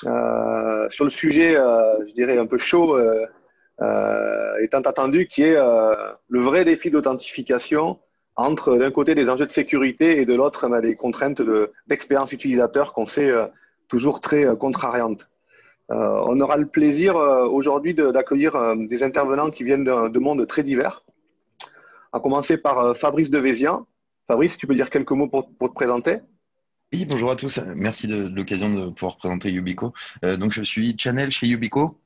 sur le sujet, je dirais un peu chaud, étant attendu, qui est le vrai défi d'authentification entre d'un côté des enjeux de sécurité et de l'autre des contraintes d'expérience utilisateur qu'on sait toujours très contrariantes. On aura le plaisir aujourd'hui d'accueillir des intervenants qui viennent de mondes très divers, à commencer par Fabrice Devézian. Fabrice, tu peux dire quelques mots pour te présenter? Oui, bonjour à tous. Merci de l'occasion de pouvoir présenter Yubico. Donc, je suis Channel chez Yubico,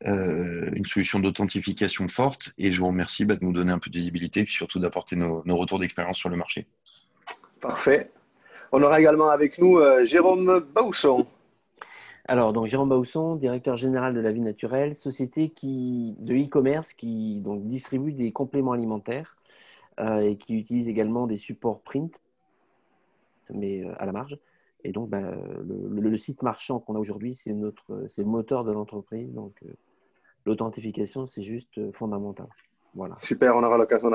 une solution d'authentification forte, et je vous remercie de nous donner un peu de visibilité et puis surtout d'apporter nos retours d'expérience sur le marché. Parfait. On aura également avec nous Jérôme Bausson. Alors, donc Jérôme Bausson, directeur général de La Vie Naturelle, société de e-commerce qui donc, distribue des compléments alimentaires et qui utilise également des supports print, mais à la marge. Et donc, le site marchand qu'on a aujourd'hui, c'est le moteur de l'entreprise. Donc, l'authentification, c'est juste fondamental. Voilà. Super, on aura l'occasion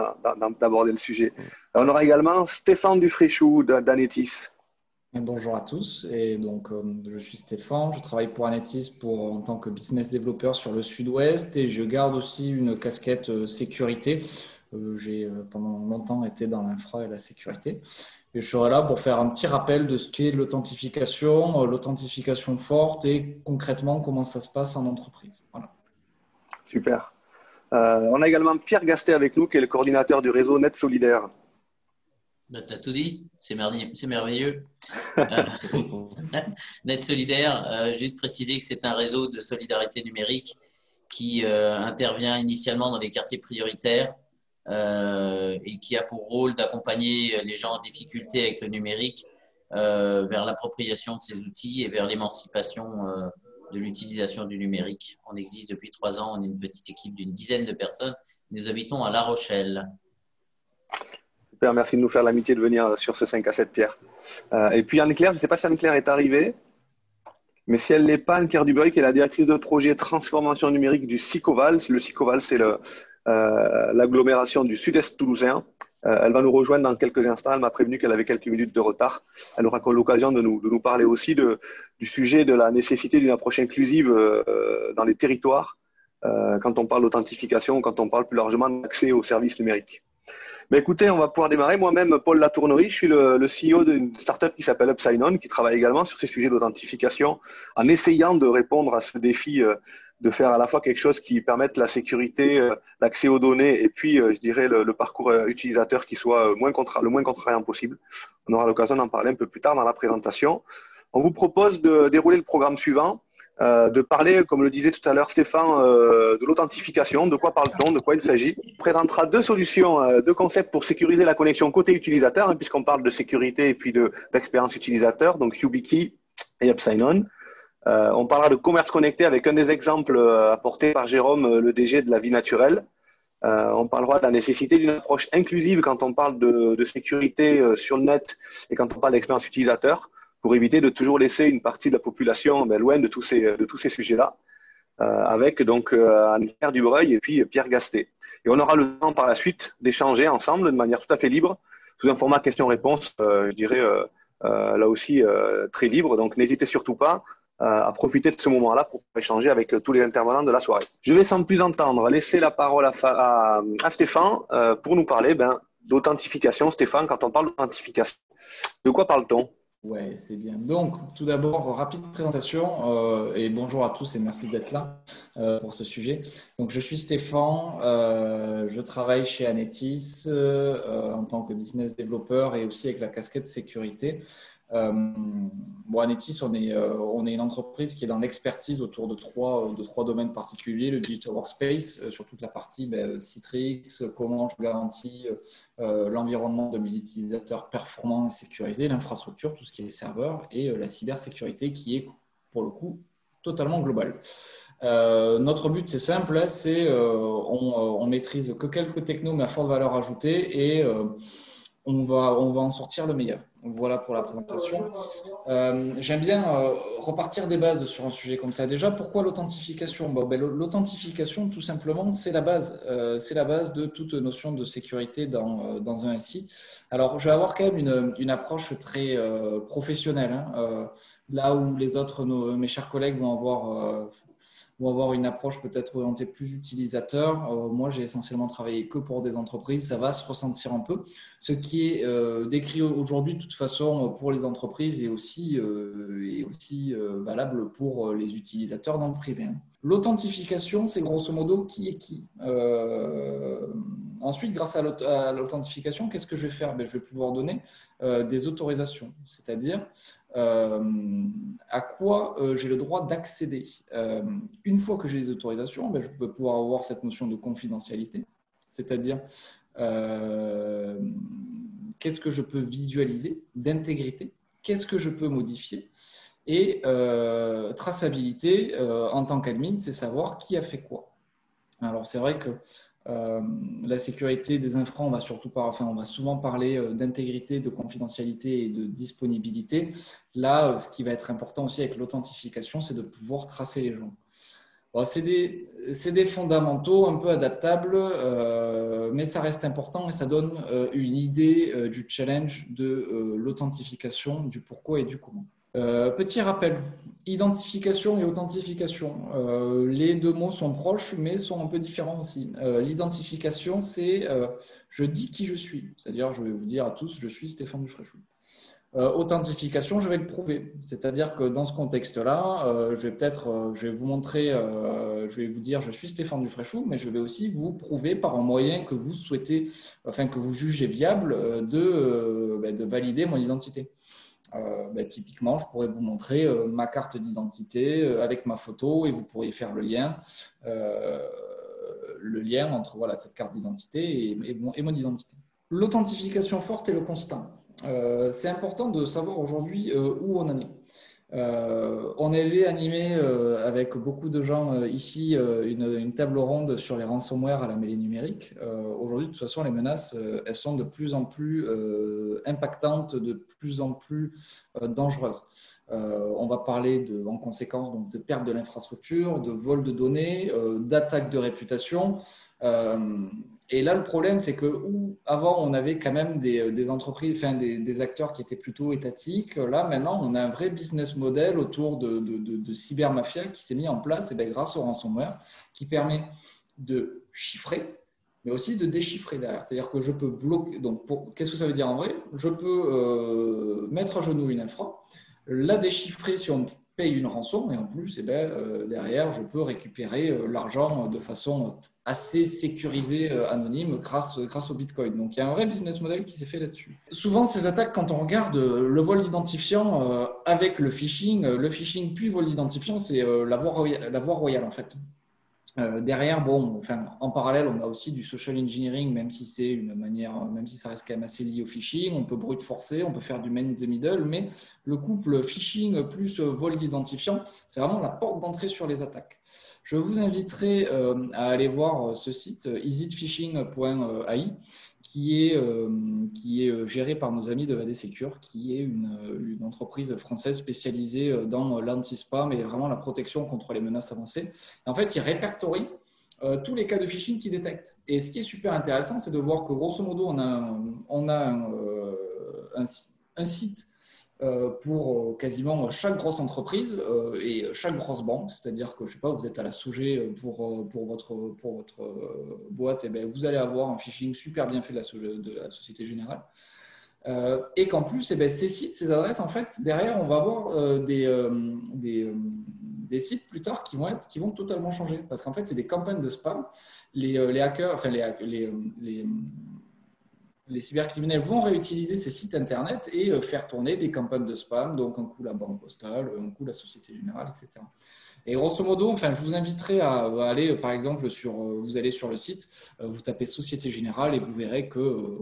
d'aborder le sujet. On aura également Stéphane Dufréchou d'Anetis. Bonjour à tous, et donc je suis Stéphane, je travaille pour Anetis en tant que business développeur sur le sud-ouest et je garde aussi une casquette sécurité. J'ai pendant longtemps été dans l'infra et la sécurité. Et je serai là pour faire un petit rappel de ce qu'est l'authentification forte et concrètement comment ça se passe en entreprise. Voilà. Super. On a également Pierre Gastet avec nous, qui est le coordinateur du réseau Net Solidaire. Tu as tout dit, c'est merveilleux. Net Solidaire, juste préciser que c'est un réseau de solidarité numérique qui intervient initialement dans les quartiers prioritaires et qui a pour rôle d'accompagner les gens en difficulté avec le numérique vers l'appropriation de ces outils et vers l'émancipation de l'utilisation du numérique. On existe depuis 3 ans, on est une petite équipe d'une dizaine de personnes. Nous habitons à La Rochelle. Super, merci de nous faire l'amitié de venir sur ce 5 à 7, Pierre. Et puis Anne-Claire, je ne sais pas si Anne-Claire est arrivée, mais si elle n'est pas, Anne-Claire Dubreuil, qui est la directrice de projet transformation numérique du SICOVAL. Le SICOVAL, c'est l'agglomération du sud-est toulousain. Elle va nous rejoindre dans quelques instants. Elle m'a prévenu qu'elle avait quelques minutes de retard. Elle aura l'occasion de nous parler aussi du sujet de la nécessité d'une approche inclusive dans les territoires quand on parle d'authentification, quand on parle plus largement d'accès aux services numériques. Mais écoutez, on va pouvoir démarrer. Moi-même, Paul Latournerie, je suis le CEO d'une startup qui s'appelle UpSign-On, qui travaille également sur ces sujets d'authentification, en essayant de répondre à ce défi de faire à la fois quelque chose qui permette la sécurité, l'accès aux données, et puis, je dirais, le parcours utilisateur qui soit le moins contrariant possible. On aura l'occasion d'en parler un peu plus tard dans la présentation. On vous propose de dérouler le programme suivant. De parler, comme le disait tout à l'heure Stéphane, de l'authentification, de quoi parle-t-on, de quoi il s'agit. On présentera 2 solutions, 2 concepts pour sécuriser la connexion côté utilisateur, hein, puisqu'on parle de sécurité et puis d'expérience utilisateur, donc YubiKey et UpSign-On. On parlera de commerce connecté avec un des exemples apportés par Jérôme, le DG de La Vie Naturelle. On parlera de la nécessité d'une approche inclusive quand on parle de sécurité sur le net et quand on parle d'expérience utilisateur, pour éviter de toujours laisser une partie de la population loin de tous ces sujets-là, avec donc Anne-Claire Dubreuil et puis Pierre Gastet. Et on aura le temps par la suite d'échanger ensemble de manière tout à fait libre, sous un format question-réponse, je dirais là aussi très libre. Donc n'hésitez surtout pas à profiter de ce moment-là pour échanger avec tous les intervenants de la soirée. Je vais sans plus entendre laisser la parole à Stéphane pour nous parler d'authentification. Stéphane, quand on parle d'authentification, de quoi parle-t-on ? Ouais, c'est bien. Donc, tout d'abord, rapide présentation et bonjour à tous et merci d'être là pour ce sujet. Donc, je suis Stéphane, je travaille chez Anetis en tant que business développeur et aussi avec la casquette sécurité. Anetis, on est une entreprise qui est dans l'expertise autour de trois domaines particuliers, le digital workspace, sur toute la partie Citrix, comment je garantis l'environnement de mes utilisateurs performant et sécurisé, l'infrastructure, tout ce qui est serveur, et la cybersécurité qui est pour le coup totalement globale. Notre but, c'est simple, on maîtrise que quelques technos mais à forte valeur ajoutée et on va en sortir le meilleur. Voilà pour la présentation. J'aime bien repartir des bases sur un sujet comme ça. Déjà, pourquoi l'authentification? L'authentification, tout simplement, c'est la base. C'est la base de toute notion de sécurité dans un SI. Alors, je vais avoir quand même une approche très professionnelle, hein. Là où les autres, mes chers collègues, vont avoir une approche peut-être orientée plus utilisateur. Moi, j'ai essentiellement travaillé que pour des entreprises. Ça va se ressentir un peu. Ce qui est décrit aujourd'hui, de toute façon, pour les entreprises est aussi valable pour les utilisateurs dans le privé. L'authentification, c'est grosso modo qui est qui. Ensuite, grâce à l'authentification, qu'est-ce que je vais faire? Je vais pouvoir donner des autorisations, c'est-à-dire à quoi j'ai le droit d'accéder. Une fois que j'ai les autorisations, je vais pouvoir avoir cette notion de confidentialité, c'est-à-dire qu'est-ce que je peux visualiser, d'intégrité, qu'est-ce que je peux modifier, et traçabilité en tant qu'admin, c'est savoir qui a fait quoi. Alors c'est vrai que la sécurité des infras, on va souvent parler d'intégrité, de confidentialité et de disponibilité. Là, ce qui va être important aussi avec l'authentification, c'est de pouvoir tracer les gens. Bon, c'est des fondamentaux un peu adaptables, mais ça reste important et ça donne une idée du challenge de l'authentification, du pourquoi et du comment. Petit rappel, identification et authentification. Les deux mots sont proches, mais sont un peu différents aussi. L'identification, c'est je dis qui je suis. C'est-à-dire, je vais vous dire à tous, je suis Stéphane Dufréchou. Authentification, je vais le prouver. C'est-à-dire que dans ce contexte-là, je vais vous montrer, je vais vous dire, je suis Stéphane Dufréchou, mais je vais aussi vous prouver par un moyen que vous souhaitez, que vous jugez viable, de valider mon identité. Typiquement, je pourrais vous montrer ma carte d'identité avec ma photo et vous pourriez faire le lien entre cette carte d'identité et mon identité. L'authentification forte et le constant. C'est important de savoir aujourd'hui où on en est. On avait animé avec beaucoup de gens ici une table ronde sur les ransomware à la mêlée numérique. Aujourd'hui, de toute façon, les menaces, elles sont de plus en plus impactantes, de plus en plus dangereuses. On va parler en conséquence donc, de perte de l'infrastructure, de vol de données, d'attaque de réputation. Et là, le problème, c'est que avant, on avait quand même des entreprises, des acteurs qui étaient plutôt étatiques. Là, maintenant, on a un vrai business model autour de cybermafia qui s'est mis en place grâce au ransomware, qui permet de chiffrer, mais aussi de déchiffrer derrière. C'est-à-dire que je peux bloquer. Donc, qu'est-ce que ça veut dire en vrai? Je peux mettre à genoux une infra, la déchiffrer si on paye une rançon, et en plus, derrière, je peux récupérer l'argent de façon assez sécurisée, anonyme, grâce au Bitcoin. Donc, il y a un vrai business model qui s'est fait là-dessus. Souvent, ces attaques, quand on regarde le vol d'identifiant avec le phishing puis vol d'identifiant, c'est la voie royale, en fait. Derrière, en parallèle, on a aussi du social engineering, même si ça reste quand même assez lié au phishing. On peut brute forcer, on peut faire du man in the middle, mais le couple phishing plus vol d'identifiant, c'est vraiment la porte d'entrée sur les attaques. Je vous inviterai à aller voir ce site isitphishing.ai qui est géré par nos amis de VadSecure, qui est une entreprise française spécialisée dans l'anti-spam et vraiment la protection contre les menaces avancées. Et en fait, ils répertorient tous les cas de phishing qu'ils détectent. Et ce qui est super intéressant, c'est de voir que grosso modo, on a un site pour quasiment chaque grosse entreprise et chaque grosse banque, c'est-à-dire que, je sais pas, vous êtes à la Sogé pour votre boîte, et vous allez avoir un phishing super bien fait de la Société Générale. Et qu'en plus, ces sites, ces adresses, en fait, derrière, on va avoir des sites plus tard qui vont totalement changer. Parce qu'en fait, c'est des campagnes de spam. Les hackers, les cybercriminels vont réutiliser ces sites internet et faire tourner des campagnes de spam, donc un coup la banque postale, un coup la Société Générale, etc. Et grosso modo, je vous inviterai à aller, par exemple, vous allez sur le site, vous tapez Société Générale et vous verrez que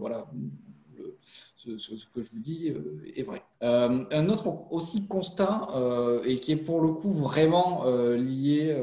ce que je vous dis est vrai. Un autre aussi constat, et qui est pour le coup vraiment lié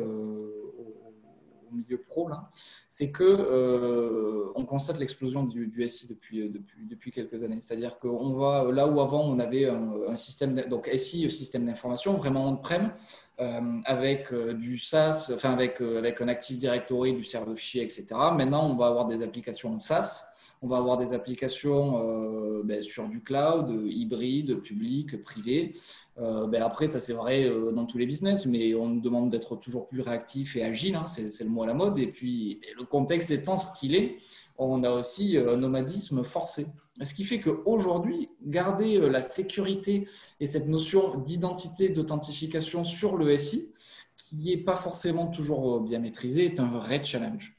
au milieu pro, là, c'est que on constate l'explosion du SI depuis quelques années. C'est-à-dire qu'on va là où avant on avait un système, donc SI, système d'information, vraiment on-prem, avec du SaaS, enfin avec un Active Directory, du serveur de fichiers, etc. Maintenant, on va avoir des applications en SaaS. On va avoir des applications sur du cloud, hybride, public, privé. Après, ça c'est vrai dans tous les business, mais on nous demande d'être toujours plus réactif et agile, hein, c'est le mot à la mode. Et puis, le contexte étant ce qu'il est, on a aussi un nomadisme forcé. Ce qui fait qu'aujourd'hui, garder la sécurité et cette notion d'identité, d'authentification sur le SI, qui n'est pas forcément toujours bien maîtrisé, est un vrai challenge.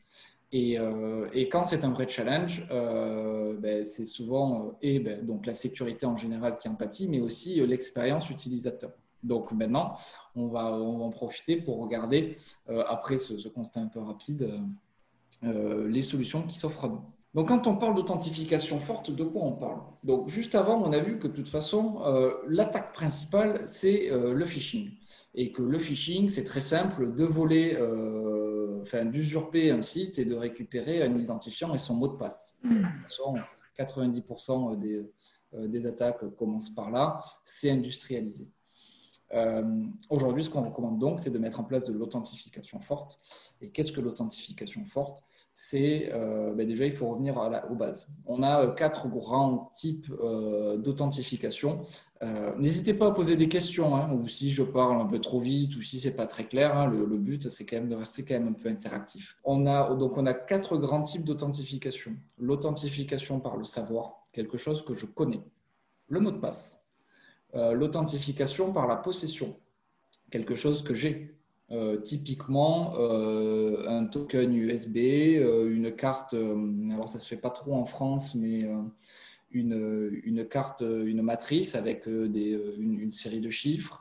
Et quand c'est un vrai challenge, c'est souvent donc la sécurité en général qui en pâtit, mais aussi l'expérience utilisateur. Donc maintenant, on va en profiter pour regarder, après ce constat un peu rapide, les solutions qui s'offrent à nous. Donc quand on parle d'authentification forte, de quoi on parle? Donc juste avant, on a vu que de toute façon, l'attaque principale, c'est le phishing. Et que le phishing, c'est très simple de voler, d'usurper un site et de récupérer un identifiant et son mot de passe. De toute façon, 90% des attaques commencent par là, c'est industrialisé. Aujourd'hui, ce qu'on recommande donc, c'est de mettre en place de l'authentification forte. Et qu'est-ce que l'authentification forte? C'est déjà, il faut revenir aux bases. On a 4 grands types d'authentification. N'hésitez pas à poser des questions, hein, ou si je parle un peu trop vite, ou si c'est pas très clair. Hein, le but, c'est quand même de rester quand même un peu interactif. On a 4 grands types d'authentification. L'authentification par le savoir, quelque chose que je connais. Le mot de passe. L'authentification par la possession, quelque chose que j'ai. Typiquement, un token USB, une carte, alors ça ne se fait pas trop en France, mais une carte, une matrice avec une série de chiffres.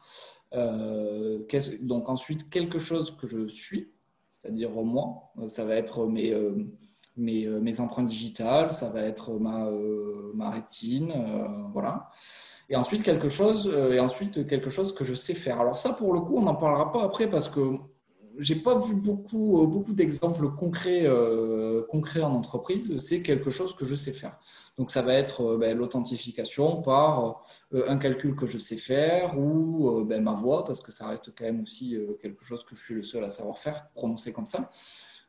Donc ensuite, quelque chose que je suis, c'est-à-dire moi, ça va être mes empreintes digitales, ça va être ma rétine, voilà. Et ensuite quelque chose que je sais faire. Alors ça, pour le coup, on n'en parlera pas après parce que j'ai pas vu beaucoup d'exemples concrets en entreprise. C'est quelque chose que je sais faire. Donc ça va être l'authentification par un calcul que je sais faire ou ma voix, parce que ça reste quand même aussi quelque chose que je suis le seul à savoir faire, prononcer comme ça.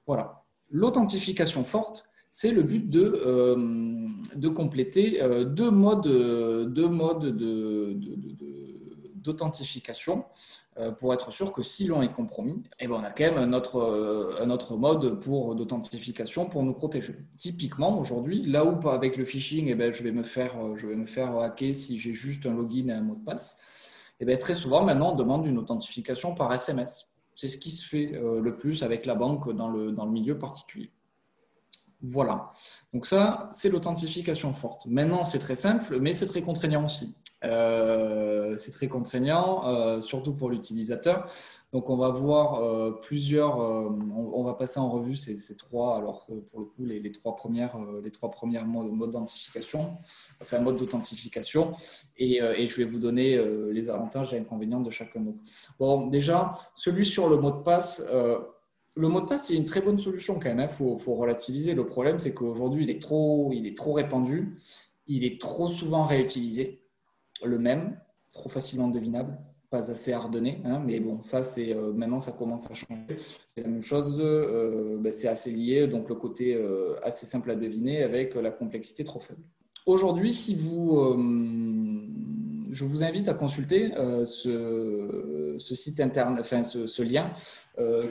Voilà. L'authentification forte, c'est le but de compléter deux modes d'authentification pour être sûr que si l'on est compromis, on a quand même un autre mode d'authentification pour nous protéger. Typiquement, aujourd'hui, là où avec le phishing, je vais me faire hacker si j'ai juste un login et un mot de passe, très souvent, maintenant, on demande une authentification par SMS. C'est ce qui se fait le plus avec la banque dans le milieu particulier. Voilà. Donc ça, c'est l'authentification forte. Maintenant, c'est très simple, mais c'est très contraignant aussi. C'est très contraignant, surtout pour l'utilisateur. Donc, on va voir on va passer en revue ces trois. Alors, pour le coup, les trois premières modes d'authentification, mode d'authentification. Et je vais vous donner les avantages et inconvénients de chacun d'eux. Bon, déjà, celui sur le mot de passe. Le mot de passe, c'est une très bonne solution quand même. Faut relativiser. Le problème, c'est qu'aujourd'hui, il est trop répandu. Il est trop souvent réutilisé. Le même, trop facilement devinable, pas assez ardonné. Hein, mais bon, ça, c'est maintenant, ça commence à changer. C'est la même chose. C'est assez lié. Donc, le côté assez simple à deviner avec la complexité trop faible. Aujourd'hui, je vous invite à consulter ce site internet, ce lien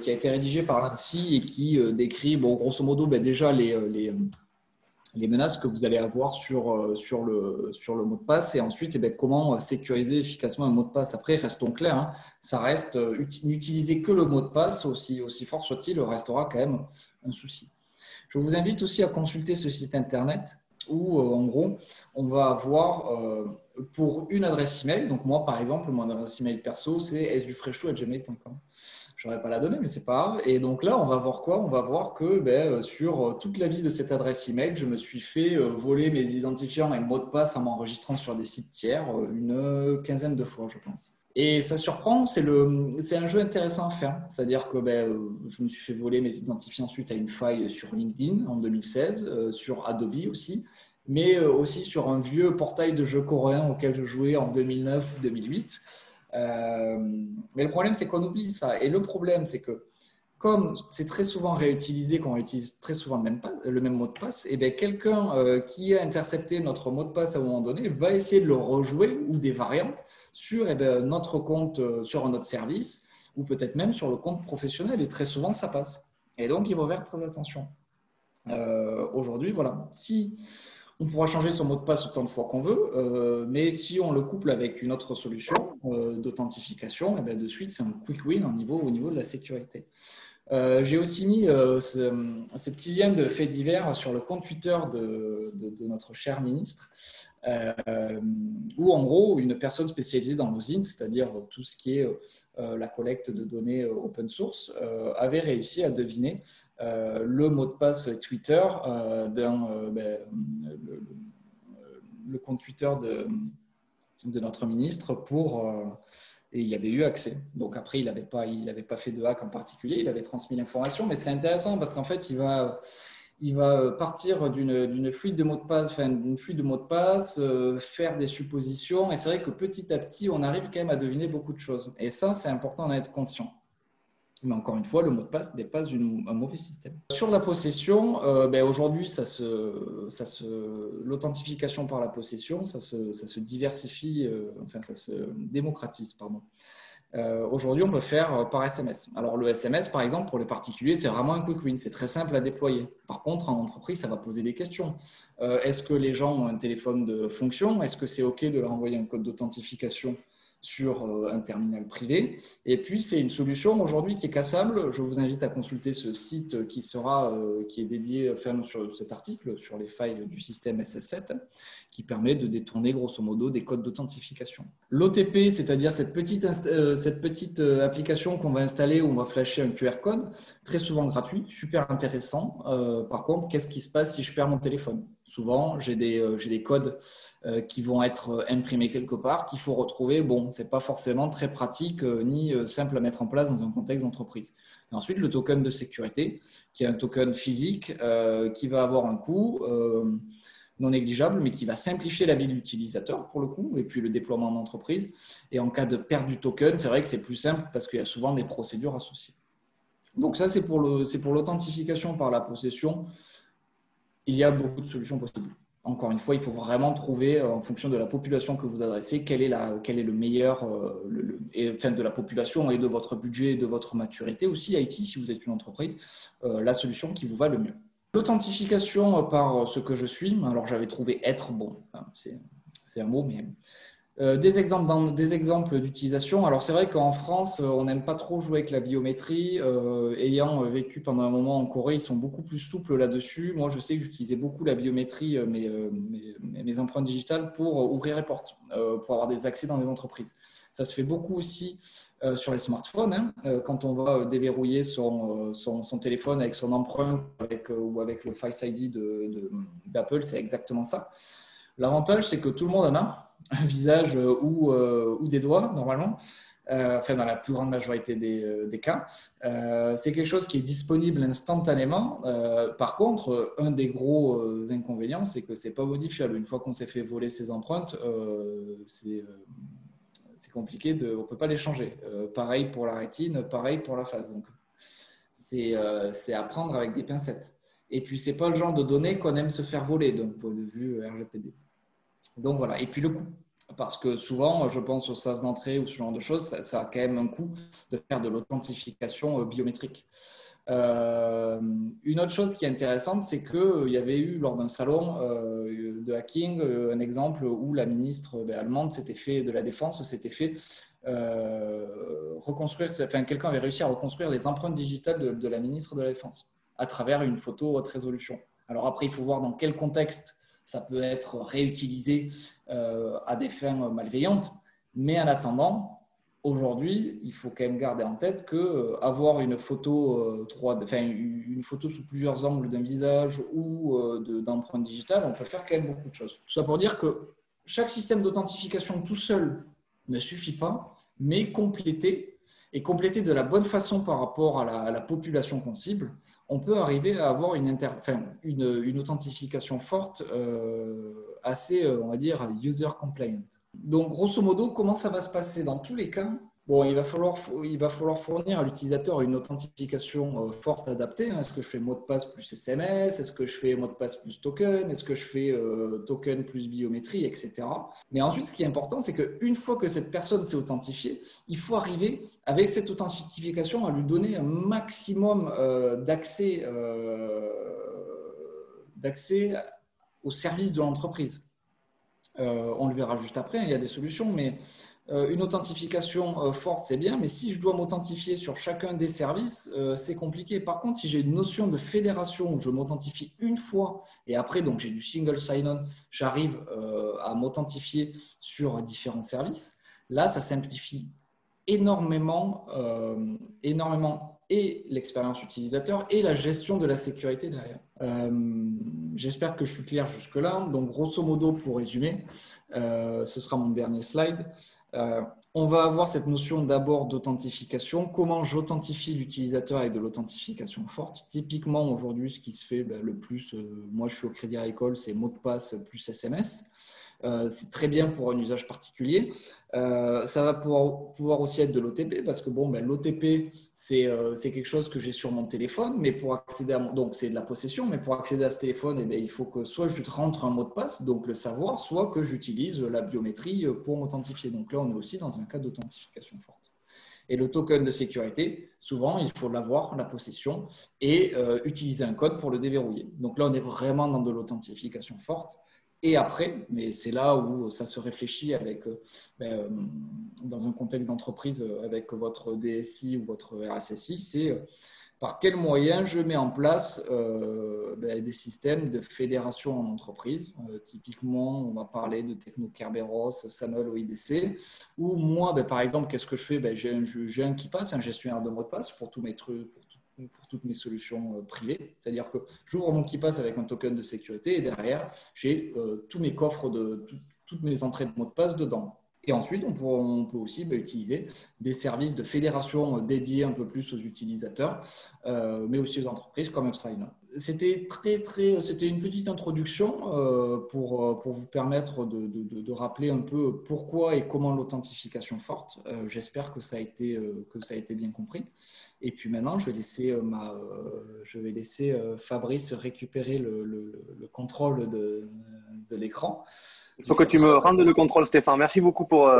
qui a été rédigé par l'ANSSI et qui décrit, grosso modo, déjà les menaces que vous allez avoir sur le mot de passe et ensuite comment sécuriser efficacement un mot de passe. Après, restons clairs, hein, ça reste n'utiliser que le mot de passe, aussi fort soit-il, restera quand même un souci. Je vous invite aussi à consulter ce site internet où, en gros, on va avoir pour une adresse email, donc moi, par exemple, mon adresse email perso, c'est sdufrechou@gmail.com. Je n'aurais pas la donner, mais c'est pas grave. Et donc là, on va voir quoi? On va voir que sur toute la vie de cette adresse email, je me suis fait voler mes identifiants et mots de passe en m'enregistrant sur des sites tiers une quinzaine de fois, je pense. Et ça surprend, c'est un jeu intéressant à faire. C'est-à-dire que je me suis fait voler mes identifiants suite à une faille sur LinkedIn en 2016, sur Adobe aussi, mais aussi sur un vieux portail de jeux coréens auquel je jouais en 2009-2008. Mais le problème, c'est qu'on oublie ça. Et le problème, c'est que comme c'est très souvent réutilisé, qu'on utilise très souvent le même mot de passe, et bien quelqu'un qui a intercepté notre mot de passe à un moment donné va essayer de le rejouer ou des variantes sur notre compte, sur un autre service ou peut-être même sur le compte professionnel. Et très souvent, ça passe. Et donc, il faut faire très attention. Aujourd'hui, voilà. Si on pourra changer son mot de passe autant de fois qu'on veut, mais si on le couple avec une autre solution d'authentification, et bien de suite, c'est un quick win au niveau de la sécurité. J'ai aussi mis ce petit lien de fait divers sur le compte Twitter de notre cher ministre, où en gros, une personne spécialisée dans l'OSINT, c'est-à-dire tout ce qui est la collecte de données open source, avait réussi à deviner le mot de passe Twitter le compte Twitter de notre ministre et il y avait eu accès. Donc après, il n'avait pas fait de hack en particulier, il avait transmis l'information, mais c'est intéressant parce qu'en fait, il va partir d'une fuite de mots de passe, faire des suppositions, et c'est vrai que petit à petit, on arrive quand même à deviner beaucoup de choses. Et ça, c'est important d'en être conscient. Mais encore une fois, le mot de passe n'est pas un mauvais système. Sur la possession, aujourd'hui, l'authentification par la possession, ça se diversifie, ça se démocratise, pardon. Aujourd'hui, on peut faire par SMS. Alors, le SMS, par exemple, pour les particuliers, c'est vraiment un quick win. C'est très simple à déployer. Par contre, en entreprise, ça va poser des questions. Est-ce que les gens ont un téléphone de fonction? Est-ce que c'est OK de leur envoyer un code d'authentification sur un terminal privé? Et puis, c'est une solution aujourd'hui qui est cassable. Je vous invite à consulter ce site qui est dédié sur cet article sur les failles du système SS7 qui permet de détourner grosso modo des codes d'authentification. L'OTP, c'est-à-dire cette petite application qu'on va installer où on va flasher un QR code, très souvent gratuit, super intéressant. Par contre, qu'est-ce qui se passe si je perds mon téléphone? Souvent, j'ai des codes qui vont être imprimés quelque part, qu'il faut retrouver. Bon, ce n'est pas forcément très pratique ni simple à mettre en place dans un contexte d'entreprise. Et ensuite, le token de sécurité, qui est un token physique qui va avoir un coût non négligeable, mais qui va simplifier la vie de l'utilisateur pour le coup, et puis le déploiement en entreprise. Et en cas de perte du token, c'est vrai que c'est plus simple parce qu'il y a souvent des procédures associées. Donc ça, c'est pour l'authentification par la possession. Il y a beaucoup de solutions possibles. Encore une fois, il faut vraiment trouver, en fonction de la population que vous adressez, quel est le meilleur, de la population et de votre budget et de votre maturité aussi, IT, si vous êtes une entreprise, la solution qui vous va le mieux. L'authentification par ce que je suis, alors j'avais trouvé être, bon, c'est un mot, mais des exemples d'utilisation. Alors c'est vrai qu'en France, on n'aime pas trop jouer avec la biométrie. Ayant vécu pendant un moment en Corée, ils sont beaucoup plus souples là-dessus. Moi, je sais que j'utilisais beaucoup la biométrie, mes empreintes digitales pour ouvrir les portes, pour avoir des accès dans des entreprises. Ça se fait beaucoup aussi sur les smartphones. Quand on va déverrouiller son téléphone avec son empreinte ou avec le Face ID d'Apple, c'est exactement ça. L'avantage, c'est que tout le monde en a un visage ou des doigts, normalement, dans la plus grande majorité des cas. C'est quelque chose qui est disponible instantanément. Par contre, un des gros inconvénients, c'est que ce n'est pas modifiable. Une fois qu'on s'est fait voler ses empreintes, c'est compliqué, on ne peut pas les changer. Pareil pour la rétine, pareil pour la face. Donc, c'est à prendre avec des pincettes. Et puis, ce n'est pas le genre de données qu'on aime se faire voler, d'un point de vue RGPD. Donc voilà, et puis le coût, parce que souvent, je pense au sas d'entrée ou ce genre de choses, ça a quand même un coût de faire de l'authentification biométrique. Une autre chose qui est intéressante, c'est qu'il y avait eu lors d'un salon de hacking un exemple où la ministre allemande de la Défense s'était fait reconstruire, quelqu'un avait réussi à reconstruire les empreintes digitales de la ministre de la Défense à travers une photo haute résolution. Alors après, il faut voir dans quel contexte ça peut être réutilisé à des fins malveillantes. Mais en attendant, aujourd'hui, il faut quand même garder en tête qu'avoir une photo une photo sous plusieurs angles d'un visage ou d'empreinte digitale, on peut faire quand même beaucoup de choses. Tout ça pour dire que chaque système d'authentification tout seul ne suffit pas, mais complété de la bonne façon par rapport à la population qu'on cible, on peut arriver à avoir une authentification forte, assez, on va dire, user compliant. Donc, grosso modo, comment ça va se passer dans tous les cas? Bon, il va falloir fournir à l'utilisateur une authentification forte adaptée. Est-ce que je fais mot de passe plus SMS? Est-ce que je fais mot de passe plus token? Est-ce que je fais token plus biométrie, etc. Mais ensuite, ce qui est important, c'est qu'une fois que cette personne s'est authentifiée, il faut arriver, avec cette authentification, à lui donner un maximum d'accès au service de l'entreprise. On le verra juste après, il y a des solutions, mais une authentification forte, c'est bien, mais si je dois m'authentifier sur chacun des services, c'est compliqué. Par contre, si j'ai une notion de fédération où je m'authentifie une fois et après, donc j'ai du single sign-on, j'arrive à m'authentifier sur différents services, là, ça simplifie énormément et l'expérience utilisateur et la gestion de la sécurité derrière. J'espère que je suis clair jusque-là. Donc, grosso modo, pour résumer, ce sera mon dernier slide. On va avoir cette notion d'abord d'authentification. Comment j'authentifie l'utilisateur avec de l'authentification forte? Typiquement, aujourd'hui, ce qui se fait le plus, moi je suis au Crédit Agricole, c'est mot de passe plus SMS. C'est très bien pour un usage particulier. Ça va pouvoir aussi être de l'OTP parce que l'OTP, c'est quelque chose que j'ai sur mon téléphone, mais pour accéder donc c'est de la possession, mais pour accéder à ce téléphone, il faut que soit je rentre un mot de passe, donc le savoir, soit que j'utilise la biométrie pour m'authentifier. Donc là, on est aussi dans un cas d'authentification forte. Et le token de sécurité, souvent, il faut l'avoir, la possession, et utiliser un code pour le déverrouiller. Donc là, on est vraiment dans de l'authentification forte. Et après, mais c'est là où ça se réfléchit dans un contexte d'entreprise avec votre DSI ou votre RSSI, c'est par quels moyens je mets en place des systèmes de fédération en entreprise. Typiquement, on va parler de Techno-Kerberos, SAML, OIDC. Ou moi, par exemple, qu'est-ce que je fais? J'ai un KeePass, un gestionnaire de mots de passe pour tous mes trucs, pour toutes mes solutions privées. C'est-à-dire que j'ouvre mon KeePass avec un token de sécurité et derrière, j'ai tous mes coffres, toutes mes entrées de mots de passe dedans. Et ensuite, on peut aussi utiliser des services de fédération dédiés un peu plus aux utilisateurs, mais aussi aux entreprises comme Upsign. C'était une petite introduction pour vous permettre de rappeler un peu pourquoi et comment l'authentification forte. J'espère que ça a été bien compris. Et puis maintenant, je vais laisser Fabrice récupérer le contrôle de l'écran. Il faut que tu me rendes le contrôle, Stéphane. Merci beaucoup pour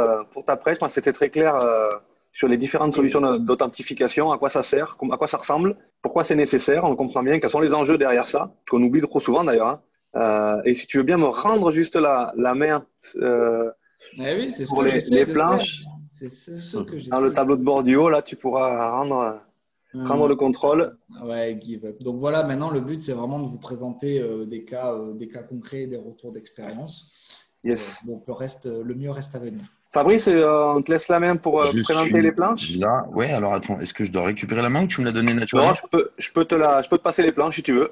ta presse. Je pense que c'était très clair sur les différentes solutions d'authentification, à quoi ça sert, à quoi ça ressemble, pourquoi c'est nécessaire. On comprend bien quels sont les enjeux derrière ça, qu'on oublie trop souvent d'ailleurs. Et si tu veux bien me rendre juste la main oui, c'est pour les planches, c'est ce que j'essaie. Dans le tableau de bord du haut, là, tu pourras rendre le contrôle. Ouais, give up. Donc voilà, maintenant, le but, c'est vraiment de vous présenter des cas concrets, des retours d'expérience. Yes. Donc le mieux reste à venir. Fabrice, on te laisse la main pour présenter les planches. Là, ouais, alors attends, est-ce que je dois récupérer la main ou tu me l'as donné naturellement? Non, je peux te passer les planches si tu veux.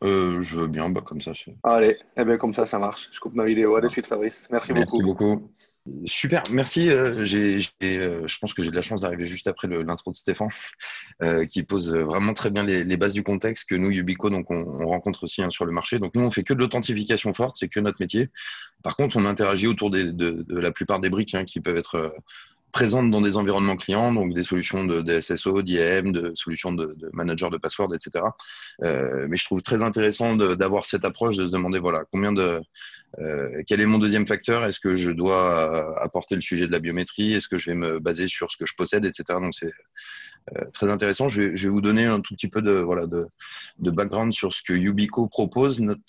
Je veux bien, comme ça. Allez, comme ça marche. Je coupe ma vidéo. À de suite, Fabrice. Merci beaucoup. Super, merci. Je pense que j'ai de la chance d'arriver juste après l'intro de Stéphane, qui pose vraiment très bien les bases du contexte que nous, Yubico, donc on rencontre aussi sur le marché. Donc nous, on fait que de l'authentification forte, c'est que notre métier. Par contre, on interagit autour de la plupart des briques qui peuvent être présentes dans des environnements clients, donc des solutions de SSO, d'IAM, de solutions de manager de password, etc. Mais je trouve très intéressant d'avoir cette approche, de se demander quel est mon deuxième facteur? Est-ce que je dois apporter le sujet de la biométrie? Est-ce que je vais me baser sur ce que je possède, etc. Donc c'est très intéressant. Je vais vous donner un tout petit peu de background sur ce que Yubico propose, notre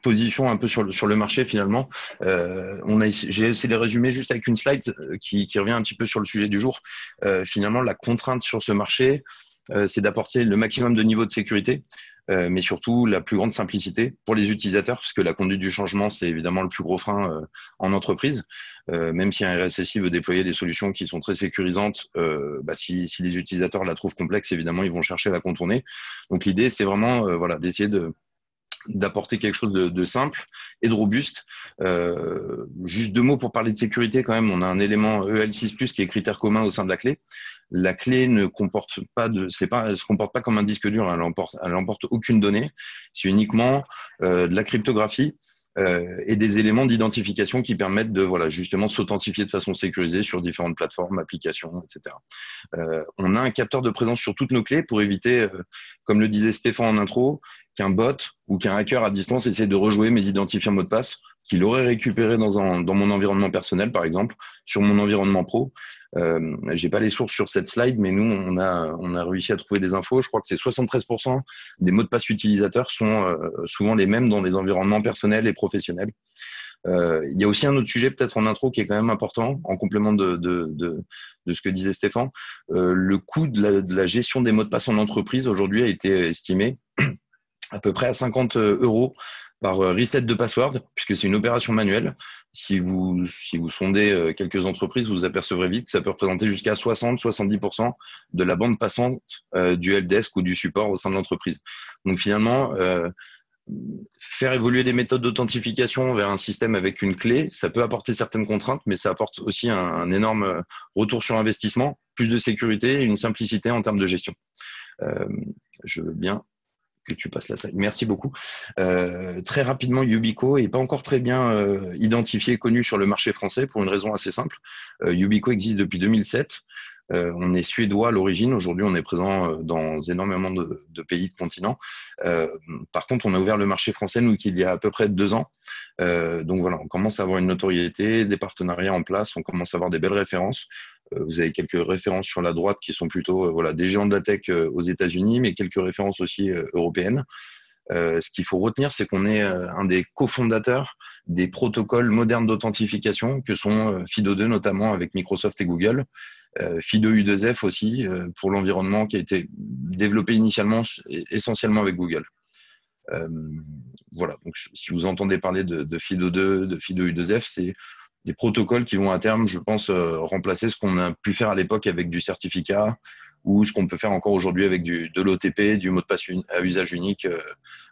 position un peu sur le marché finalement. J'ai essayé de les résumer juste avec une slide qui revient un petit peu sur le sujet du jour. Finalement, la contrainte sur ce marché, c'est d'apporter le maximum de niveau de sécurité, mais surtout la plus grande simplicité pour les utilisateurs, parce que la conduite du changement, c'est évidemment le plus gros frein en entreprise. Même si un RSSI veut déployer des solutions qui sont très sécurisantes, si les utilisateurs la trouvent complexe, évidemment, ils vont chercher à la contourner. Donc l'idée, c'est vraiment d'essayer d'apporter quelque chose de simple et de robuste. Juste 2 mots pour parler de sécurité quand même. On a un élément EL6+, qui est critère commun au sein de la clé. La clé ne comporte pas elle se comporte pas comme un disque dur. Elle emporte aucune donnée. C'est uniquement de la cryptographie et des éléments d'identification qui permettent de justement s'authentifier de façon sécurisée sur différentes plateformes, applications, etc. On a un capteur de présence sur toutes nos clés pour éviter, comme le disait Stéphane en intro, qu'un bot ou qu'un hacker à distance essaie de rejouer mes identifiants mots de passe qu'il aurait récupéré dans mon environnement personnel, par exemple, sur mon environnement pro. J'ai pas les sources sur cette slide, mais nous, on a réussi à trouver des infos. Je crois que c'est 73% des mots de passe utilisateurs sont souvent les mêmes dans les environnements personnels et professionnels. Il y a aussi un autre sujet peut-être en intro qui est quand même important, en complément de ce que disait Stéphane. Le coût de la gestion des mots de passe en entreprise aujourd'hui a été estimé à peu près à 50 € par reset de password, puisque c'est une opération manuelle. Si vous sondez quelques entreprises, vous apercevrez vite que ça peut représenter jusqu'à 60-70% de la bande passante du helpdesk ou du support au sein de l'entreprise. Donc finalement, faire évoluer les méthodes d'authentification vers un système avec une clé, ça peut apporter certaines contraintes, mais ça apporte aussi un énorme retour sur investissement, plus de sécurité et une simplicité en termes de gestion. Je veux bien que tu passes la slide. Merci beaucoup. Très rapidement, Yubico n'est pas encore très bien identifié et connu sur le marché français pour une raison assez simple. Yubico existe depuis 2007. On est suédois à l'origine. Aujourd'hui, on est présent dans énormément de pays, de continents. Par contre, on a ouvert le marché français, nous, il y a à peu près 2 ans. Donc voilà, on commence à avoir une notoriété, des partenariats en place, on commence à avoir des belles références. Vous avez quelques références sur la droite qui sont plutôt des géants de la tech aux États-Unis, mais quelques références aussi européennes. Ce qu'il faut retenir, c'est qu'on est un des cofondateurs des protocoles modernes d'authentification que sont FIDO2 notamment avec Microsoft et Google, FIDO U2F aussi pour l'environnement qui a été développé initialement essentiellement avec Google. Voilà, donc si vous entendez parler de FIDO2, de FIDO U2F, c'est des protocoles qui vont à terme, je pense, remplacer ce qu'on a pu faire à l'époque avec du certificat ou ce qu'on peut faire encore aujourd'hui avec de l'OTP, du mot de passe à usage unique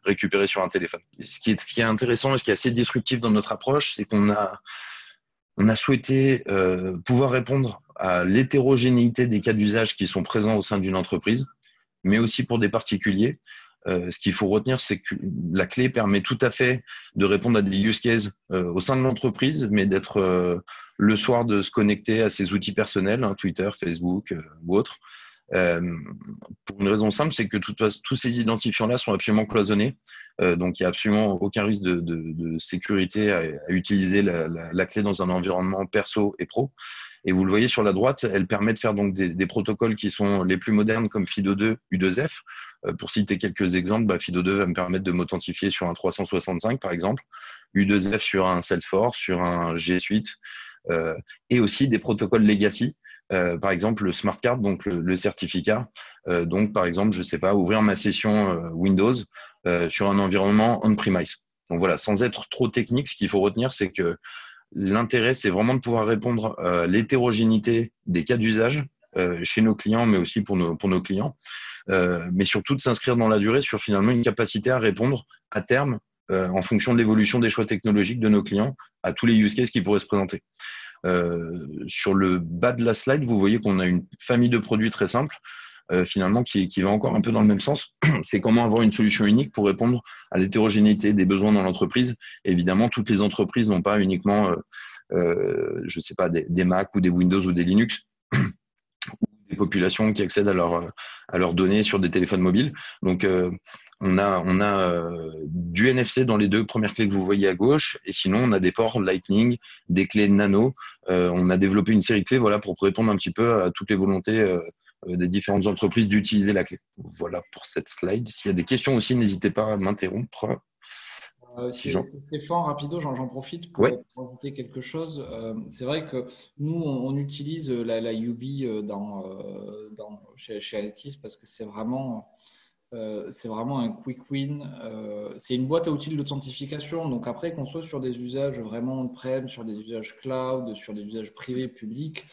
récupéré sur un téléphone. Ce qui est intéressant et ce qui est assez disruptif dans notre approche, c'est qu'on a souhaité pouvoir répondre à l'hétérogénéité des cas d'usage qui sont présents au sein d'une entreprise, mais aussi pour des particuliers. Ce qu'il faut retenir, c'est que la clé permet tout à fait de répondre à des use cases au sein de l'entreprise, mais d'être le soir de se connecter à ses outils personnels, Twitter, Facebook ou autres. Pour une raison simple, c'est que tous ces identifiants-là sont absolument cloisonnés. Donc, il n'y a absolument aucun risque de sécurité à utiliser la clé dans un environnement perso et pro. Et vous le voyez sur la droite, elle permet de faire donc des protocoles qui sont les plus modernes comme FIDO2, U2F. Pour citer quelques exemples, FIDO2 va me permettre de m'authentifier sur un 365 par exemple, U2F sur un Salesforce, sur un G Suite, et aussi des protocoles legacy. Par exemple, le smart card, donc le certificat. Donc, par exemple, je sais pas, ouvrir ma session Windows sur un environnement on-premise. Donc voilà, sans être trop technique, ce qu'il faut retenir, c'est que l'intérêt, c'est vraiment de pouvoir répondre à l'hétérogénéité des cas d'usage chez nos clients, mais aussi pour nos clients, mais surtout de s'inscrire dans la durée sur finalement une capacité à répondre à terme en fonction de l'évolution des choix technologiques de nos clients à tous les use cases qui pourraient se présenter. Sur le bas de la slide, vous voyez qu'on a une famille de produits très simple, finalement, qui va encore un peu dans le même sens. C'est comment avoir une solution unique pour répondre à l'hétérogénéité des besoins dans l'entreprise. Évidemment, toutes les entreprises n'ont pas uniquement, je sais pas, des Mac ou des Windows ou des Linux, ou des populations qui accèdent à leurs données sur des téléphones mobiles. Donc, on a du NFC dans les 2 premières clés que vous voyez à gauche, et sinon on a des ports Lightning, des clés Nano. On a développé une série de clés pour répondre un petit peu à toutes les volontés des différentes entreprises d'utiliser la clé. Voilà pour cette slide. S'il y a des questions aussi, n'hésitez pas à m'interrompre. C'est Stéphane, rapido, j'en profite pour Ouais. ajouter quelque chose. C'est vrai que nous, on utilise la Yubi chez Altis parce que c'est vraiment un quick win. C'est une boîte à outils d'authentification. Donc après, qu'on soit sur des usages vraiment on-prem, sur des usages cloud, sur des usages privés, publics,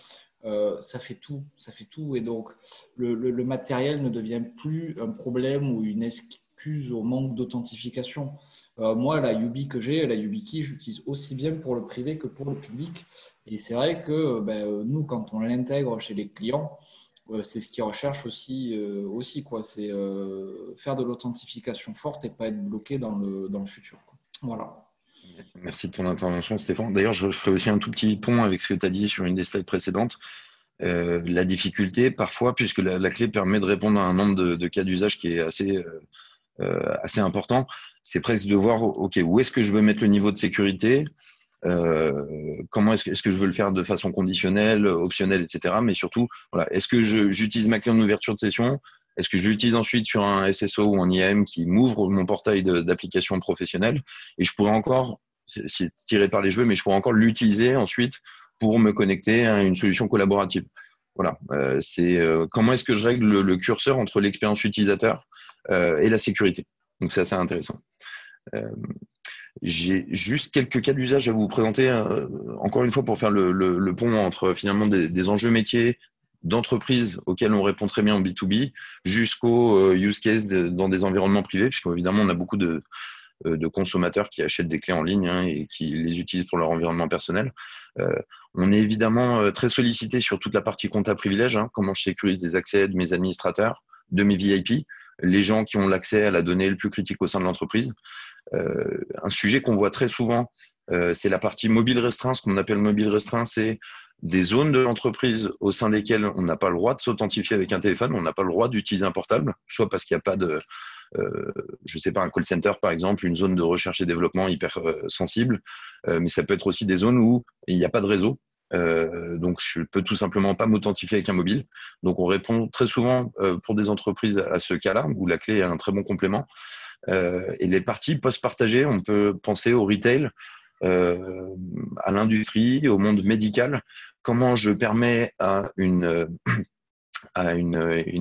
ça fait tout. Et donc, le matériel ne devient plus un problème ou une s'excuse au manque d'authentification. Moi, la YubiKey que j'ai, la YubiKey, j'utilise aussi bien pour le privé que pour le public. Et c'est vrai que nous, quand on l'intègre chez les clients, c'est ce qu'ils recherchent aussi quoi. C'est faire de l'authentification forte et pas être bloqué dans le futur, quoi. Voilà. Merci de ton intervention, Stéphane. D'ailleurs, je ferai aussi un tout petit pont avec ce que tu as dit sur une des slides précédentes. La difficulté, parfois, puisque la clé permet de répondre à un nombre de cas d'usage qui est assez important, c'est presque de voir, OK, où est-ce que je veux mettre le niveau de sécurité, comment est-ce que je veux le faire de façon conditionnelle, optionnelle, etc. Mais surtout, voilà, est-ce que j'utilise ma clé en ouverture de session? Est-ce que je l'utilise ensuite sur un SSO ou un IAM qui m'ouvre mon portail d'applications professionnelles? Et je pourrais encore, c'est tiré par les cheveux, mais je pourrais encore l'utiliser ensuite pour me connecter à une solution collaborative. Voilà, comment est-ce que je règle le curseur entre l'expérience utilisateur et la sécurité. Donc, c'est assez intéressant. J'ai juste quelques cas d'usage à vous présenter, encore une fois, pour faire le pont entre finalement des enjeux métiers d'entreprises auxquels on répond très bien en B2B jusqu'aux use cases dans des environnements privés, puisqu'évidemment, on a beaucoup de consommateurs qui achètent des clés en ligne et qui les utilisent pour leur environnement personnel. On est évidemment très sollicité sur toute la partie compta privilège, comment je sécurise des accès de mes administrateurs, de mes VIP, les gens qui ont l'accès à la donnée le plus critique au sein de l'entreprise. Un sujet qu'on voit très souvent, c'est la partie mobile restreint. Ce qu'on appelle mobile restreint, c'est des zones de l'entreprise au sein desquelles on n'a pas le droit de s'authentifier avec un téléphone, on n'a pas le droit d'utiliser un portable, soit parce qu'il n'y a pas de, je sais pas, un call center par exemple, une zone de recherche et développement hyper sensible, mais ça peut être aussi des zones où il n'y a pas de réseau. Donc je peux tout simplement pas m'authentifier avec un mobile. Donc on répond très souvent pour des entreprises à ce cas-là où la clé est un très bon complément. Et les parties post-partagées, on peut penser au retail, à l'industrie, au monde médical. Comment je permets à une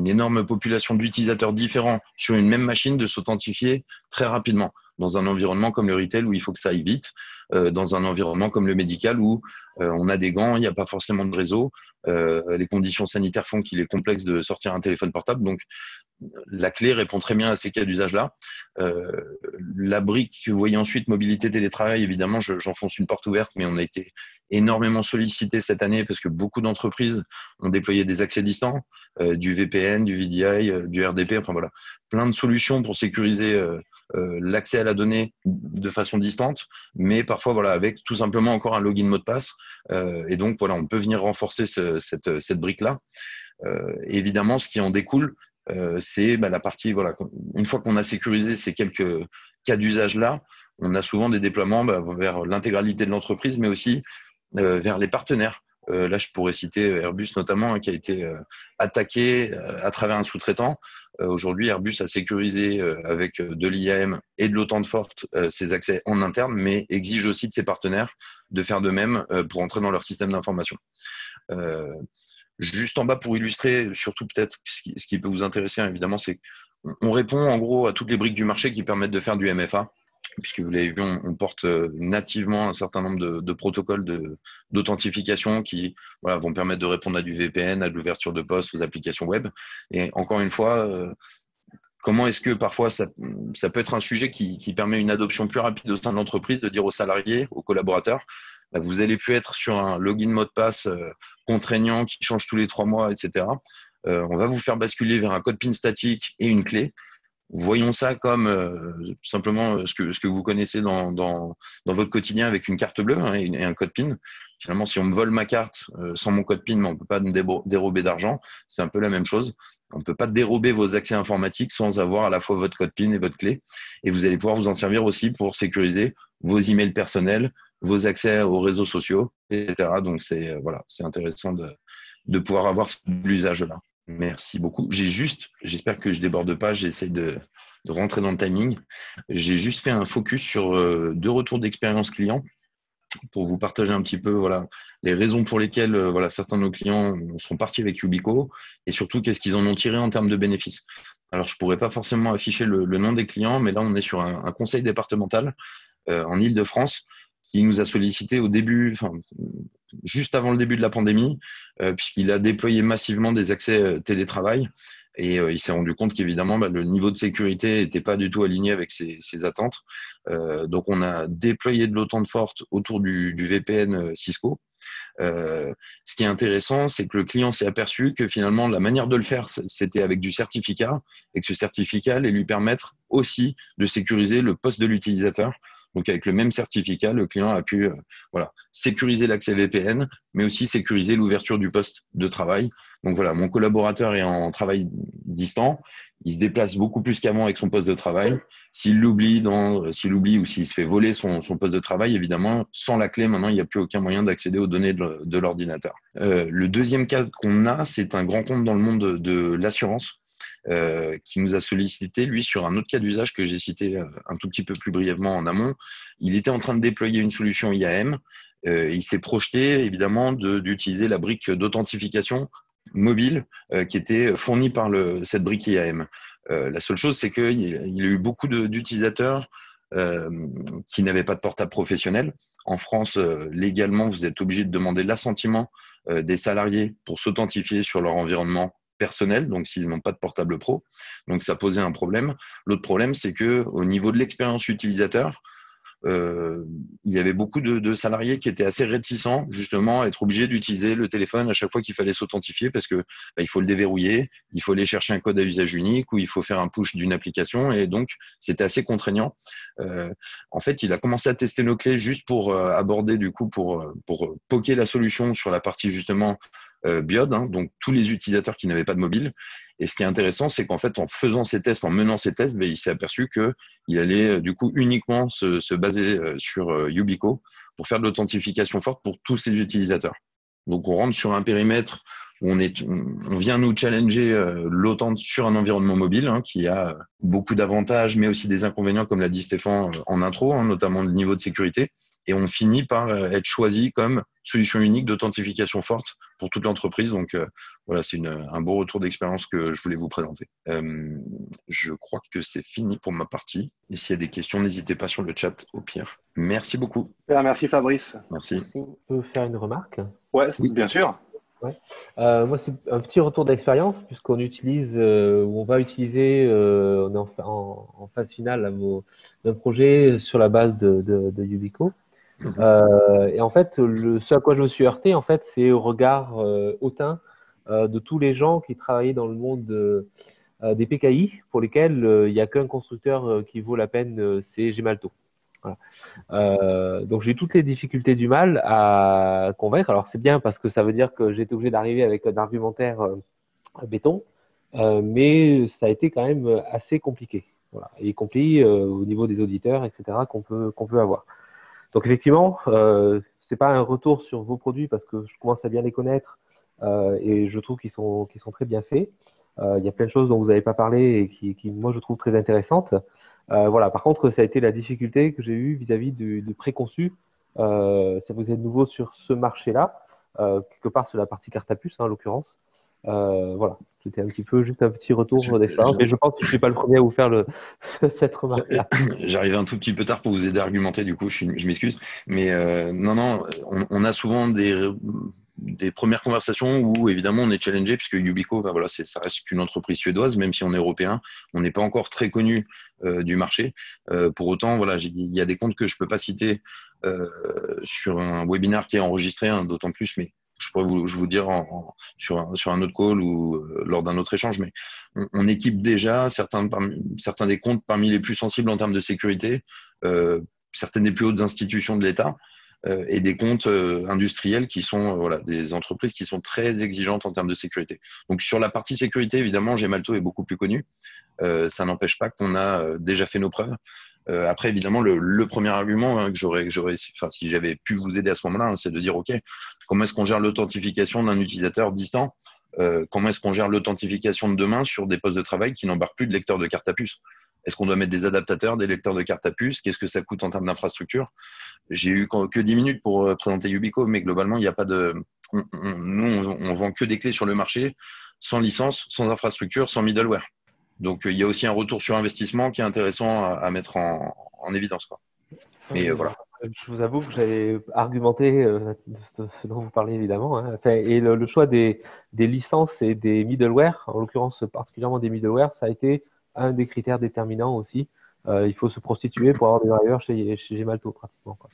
énorme population d'utilisateurs différents sur une même machine de s'authentifier très rapidement dans un environnement comme le retail où il faut que ça aille vite, dans un environnement comme le médical où on a des gants, il n'y a pas forcément de réseau, les conditions sanitaires font qu'il est complexe de sortir un téléphone portable. Donc, la clé répond très bien à ces cas d'usage-là. La brique que vous voyez ensuite, mobilité, télétravail, évidemment, j'enfonce une porte ouverte, mais on a été énormément sollicité cette année parce que beaucoup d'entreprises ont déployé des accès distants, du VPN, du VDI, du RDP, enfin voilà, plein de solutions pour sécuriser l'accès à la donnée de façon distante, mais parfois voilà avec tout simplement encore un login mot de passe. Et donc voilà, on peut venir renforcer cette brique-là. Évidemment, ce qui en découle, c'est la partie, voilà, une fois qu'on a sécurisé ces quelques cas d'usage-là, on a souvent des déploiements vers l'intégralité de l'entreprise, mais aussi vers les partenaires. Là, je pourrais citer Airbus notamment, qui a été attaqué à travers un sous-traitant. Aujourd'hui, Airbus a sécurisé avec de l'IAM et de l'OTAN de forte ses accès en interne, mais exige aussi de ses partenaires de faire de même pour entrer dans leur système d'information. Juste en bas pour illustrer, surtout peut-être ce qui peut vous intéresser, évidemment, c'est qu'on répond en gros à toutes les briques du marché qui permettent de faire du MFA, puisque vous l'avez vu, on porte nativement un certain nombre de protocoles d'authentification qui vont permettre de répondre à du VPN, à de l'ouverture de poste, aux applications web. Et encore une fois, comment est-ce que parfois ça peut être un sujet qui permet une adoption plus rapide au sein de l'entreprise, de dire aux salariés, aux collaborateurs, vous allez plus être sur un login mot de passe contraignant qui change tous les 3 mois, etc. On va vous faire basculer vers un code PIN statique et une clé. Voyons ça comme simplement ce que vous connaissez dans votre quotidien avec une carte bleue et un code PIN. Finalement, si on me vole ma carte sans mon code PIN, on ne peut pas me dérober d'argent. C'est un peu la même chose. On ne peut pas dérober vos accès informatiques sans avoir à la fois votre code PIN et votre clé. Et vous allez pouvoir vous en servir aussi pour sécuriser vos emails personnels, vos accès aux réseaux sociaux, etc. Donc, c'est intéressant de pouvoir avoir l'usage-là. Merci beaucoup. J'espère que je déborde pas, j'essaie de rentrer dans le timing. J'ai juste fait un focus sur 2 retours d'expérience client pour vous partager un petit peu les raisons pour lesquelles certains de nos clients sont partis avec YubiKey et surtout qu'est-ce qu'ils en ont tiré en termes de bénéfices. Alors, je ne pourrais pas forcément afficher le nom des clients, mais là, on est sur un conseil départemental en Île-de-France qui nous a sollicité au début, juste avant le début de la pandémie, puisqu'il a déployé massivement des accès télétravail Et il s'est rendu compte qu'évidemment, le niveau de sécurité n'était pas du tout aligné avec ses attentes. Donc, on a déployé de l'OTAN forte autour du VPN Cisco. Ce qui est intéressant, c'est que le client s'est aperçu que finalement, la manière de le faire, c'était avec du certificat et que ce certificat allait lui permettre aussi de sécuriser le poste de l'utilisateur. Donc, avec le même certificat, le client a pu sécuriser l'accès VPN, mais aussi sécuriser l'ouverture du poste de travail. Donc, voilà, mon collaborateur est en travail distant. Il se déplace beaucoup plus qu'avant avec son poste de travail. S'il l'oublie ou s'il se fait voler son poste de travail, évidemment, sans la clé, maintenant, il n'y a plus aucun moyen d'accéder aux données de l'ordinateur. Le deuxième cas qu'on a, c'est un grand compte dans le monde de l'assurance. Qui nous a sollicité, lui, sur un autre cas d'usage que j'ai cité un tout petit peu plus brièvement en amont. Il était en train de déployer une solution IAM. Il s'est projeté, évidemment, d'utiliser la brique d'authentification mobile qui était fournie par cette brique IAM. La seule chose, c'est qu'il y a eu beaucoup d'utilisateurs qui n'avaient pas de portable professionnel. En France, légalement, vous êtes obligé de demander l'assentiment des salariés pour s'authentifier sur leur environnement personnel, donc s'ils n'ont pas de portable pro. Donc, ça posait un problème. L'autre problème, c'est qu'au niveau de l'expérience utilisateur, il y avait beaucoup de salariés qui étaient assez réticents justement à être obligés d'utiliser le téléphone à chaque fois qu'il fallait s'authentifier parce que il faut le déverrouiller, il faut aller chercher un code à usage unique ou il faut faire un push d'une application et donc c'était assez contraignant. En fait, il a commencé à tester nos clés juste pour aborder du coup pour poker la solution sur la partie justement BIOD, hein, donc tous les utilisateurs qui n'avaient pas de mobile. Et ce qui est intéressant, c'est qu'en fait, en faisant ces tests, en menant ces tests, il s'est aperçu qu'il allait du coup uniquement se baser sur Yubico pour faire de l'authentification forte pour tous ses utilisateurs. Donc, on rentre sur un périmètre où on vient nous challenger l'OTAN sur un environnement mobile hein, qui a beaucoup d'avantages, mais aussi des inconvénients, comme l'a dit Stéphane en intro, hein, notamment le niveau de sécurité. Et on finit par être choisi comme solution unique d'authentification forte pour toute l'entreprise. Donc, voilà, c'est un beau retour d'expérience que je voulais vous présenter. Je crois que c'est fini pour ma partie. Et s'il y a des questions, n'hésitez pas sur le chat au pire. Merci beaucoup. Merci Fabrice. Merci. Merci. Je peux faire une remarque? Ouais, oui. Bien sûr. Ouais. Moi, c'est un petit retour d'expérience puisqu'on utilise, on va utiliser, on est en phase finale d'un projet sur la base de Yubico. Et en fait, ce à quoi je me suis heurté, en fait, c'est au regard hautain de tous les gens qui travaillaient dans le monde des PKI, pour lesquels il n'y a qu'un constructeur qui vaut la peine, c'est Gemalto. Voilà. Donc j'ai toutes les difficultés du mal à convaincre. Alors c'est bien parce que ça veut dire que j'ai été obligé d'arriver avec un argumentaire béton, mais ça a été quand même assez compliqué, voilà. Y compris au niveau des auditeurs, etc. qu'on peut avoir. Donc effectivement, c'est pas un retour sur vos produits parce que je commence à bien les connaître et je trouve qu'ils sont très bien faits. Il y a plein de choses dont vous n'avez pas parlé et qui moi je trouve très intéressantes. Voilà. Par contre, ça a été la difficulté que j'ai eue vis-à-vis du préconçu. Ça vous êtes nouveau sur ce marché-là, quelque part sur la partie carte à puce, hein, en l'occurrence. Voilà, c'était juste un petit retour d'expérience, mais je pense que je ne suis pas le premier à vous faire cette remarque-là. J'arrivais un tout petit peu tard pour vous aider à argumenter, du coup, je m'excuse. Mais non, on a souvent des premières conversations où évidemment on est challengé puisque Yubico, voilà, ça reste qu'une entreprise suédoise, même si on est européen, on n'est pas encore très connu du marché. Pour autant, voilà, il y a des comptes que je peux pas citer sur un webinaire qui est enregistré, hein, d'autant plus, mais je pourrais vous dire sur un autre call ou lors d'un autre échange, mais on équipe déjà certains des comptes parmi les plus sensibles en termes de sécurité, certaines des plus hautes institutions de l'État. Et des comptes industriels qui sont voilà, des entreprises qui sont très exigeantes en termes de sécurité. Donc sur la partie sécurité, évidemment, Gemalto est beaucoup plus connu. Ça n'empêche pas qu'on a déjà fait nos preuves. Après, évidemment, le premier argument hein, que j'aurais, si j'avais pu vous aider à ce moment-là, hein, c'est de dire, OK, comment est-ce qu'on gère l'authentification d'un utilisateur distant comment est-ce qu'on gère l'authentification de demain sur des postes de travail qui n'embarquent plus de lecteurs de carte à puce? Est-ce qu'on doit mettre des adaptateurs, des lecteurs de carte à puce? Qu'est-ce que ça coûte en termes d'infrastructure? J'ai eu que 10 minutes pour présenter Yubico, mais globalement, il n'y a pas de. Nous, on vend que des clés sur le marché, sans licence, sans infrastructure, sans middleware. Donc, il y a aussi un retour sur investissement qui est intéressant à mettre en évidence, quoi. Mais voilà. je vous avoue que j'avais argumenté de ce dont vous parlez évidemment, hein. Enfin, et le choix des licences et des middleware, en l'occurrence particulièrement des middleware, ça a été un des critères déterminants aussi. Il faut se prostituer pour avoir des drivers chez Gemalto pratiquement, quoi.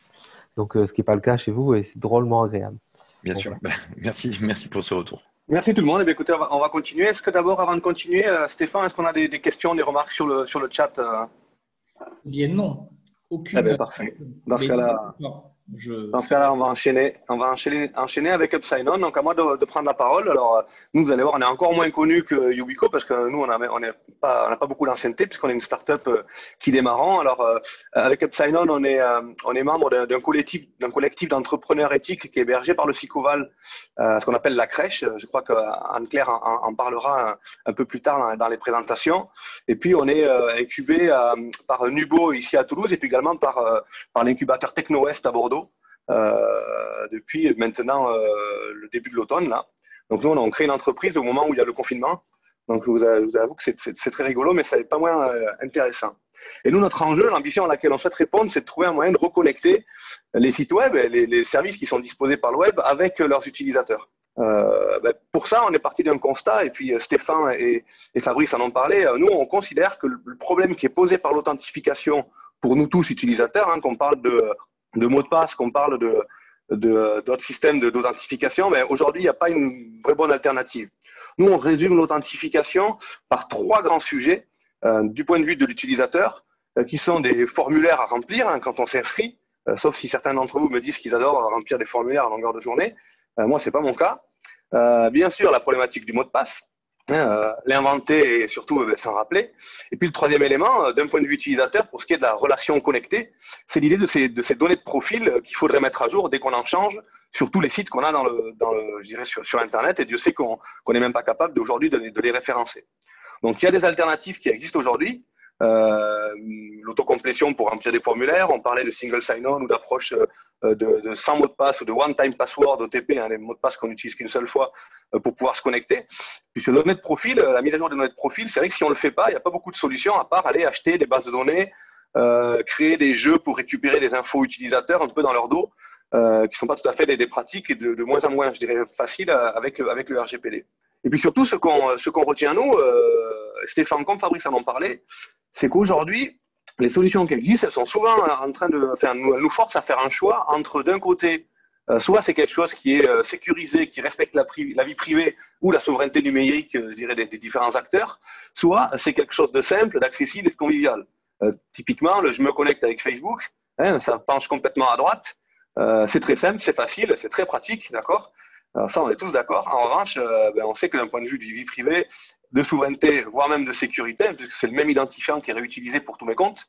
Donc, ce qui n'est pas le cas chez vous, et c'est drôlement agréable. Bien Bon, sûr. voilà. Merci pour ce retour. Merci tout le monde. Eh bien, écoutez, on va continuer. Est-ce que d'abord, avant de continuer, Stéphane, est-ce qu'on a des questions, des remarques sur le chat Eh bien, non. Aucune. Eh bien, parfait. Dans ce Mais cas-là, non, Dans ce cas-là, on va enchaîner avec UpSign-On. Donc, à moi de prendre la parole. Alors, nous, vous allez voir, on est encore moins connus que Yubico parce que nous, on n'a pas beaucoup d'ancienneté puisqu'on est une start-up qui démarrant. Alors, avec UpSign-On, on est membre d'un collectif d'entrepreneurs éthiques qui est hébergé par le Sicoval, ce qu'on appelle la crèche. Je crois qu'Anne-Claire en parlera un peu plus tard dans les présentations. Et puis, on est incubé par Nubo ici à Toulouse et puis également par l'incubateur TechnoWest à Bordeaux. Depuis maintenant le début de l'automne là. Donc nous on crée une entreprise au moment où il y a le confinement. Donc je vous avoue que c'est très rigolo, mais ça n'est pas moins intéressant. Et nous notre enjeu, l'ambition à laquelle on souhaite répondre, c'est de trouver un moyen de reconnecter les sites web et les services qui sont disposés par le web avec leurs utilisateurs. Pour ça, on est parti d'un constat, et puis Stéphane et Fabrice en ont parlé. Nous, on considère que le problème qui est posé par l'authentification pour nous tous utilisateurs, hein, qu'on parle de mots de passe, qu'on parle d'autres systèmes d'authentification, mais aujourd'hui, il n'y a pas une vraie bonne alternative. Nous, on résume l'authentification par 3 grands sujets du point de vue de l'utilisateur, qui sont des formulaires à remplir hein, quand on s'inscrit, sauf si certains d'entre vous me disent qu'ils adorent remplir des formulaires à longueur de journée. Moi, ce n'est pas mon cas. Bien sûr, la problématique du mot de passe. L'inventer et surtout s'en rappeler. Et puis le troisième élément, d'un point de vue utilisateur, pour ce qui est de la relation connectée, c'est l'idée de ces données de profil qu'il faudrait mettre à jour dès qu'on en change sur tous les sites qu'on a je dirais sur Internet. Et Dieu sait qu'on n'est même pas capable aujourd'hui de les référencer. Donc il y a des alternatives qui existent aujourd'hui. L'autocomplétion pour remplir des formulaires, on parlait de single sign-on ou d'approche de 100 mots de passe ou de one-time password OTP, hein, des mots de passe qu'on n'utilise qu'une seule fois pour pouvoir se connecter. Puis sur les données de profil, la mise à jour des données de profil, c'est vrai que si on ne le fait pas, il n'y a pas beaucoup de solutions à part aller acheter des bases de données, créer des jeux pour récupérer des infos utilisateurs un peu dans leur dos, qui ne sont pas tout à fait des pratiques et de moins en moins, je dirais, faciles avec le RGPD. Et puis surtout, ce qu'on retient nous, Stéphane comme Fabrice en ont parlé, c'est qu'aujourd'hui, les solutions qui existent, elles sont souvent en train nous forcent à faire un choix entre d'un côté, soit c'est quelque chose qui est sécurisé, qui respecte la vie privée ou la souveraineté numérique, je dirais, des différents acteurs, soit c'est quelque chose de simple, d'accessible et de convivial. Typiquement, je me connecte avec Facebook, hein, ça penche complètement à droite, c'est très simple, c'est facile, c'est très pratique, d'accord ? Alors ça, on est tous d'accord. En revanche, on sait que d'un point de vue de vie privée, de souveraineté, voire même de sécurité, puisque c'est le même identifiant qui est réutilisé pour tous mes comptes,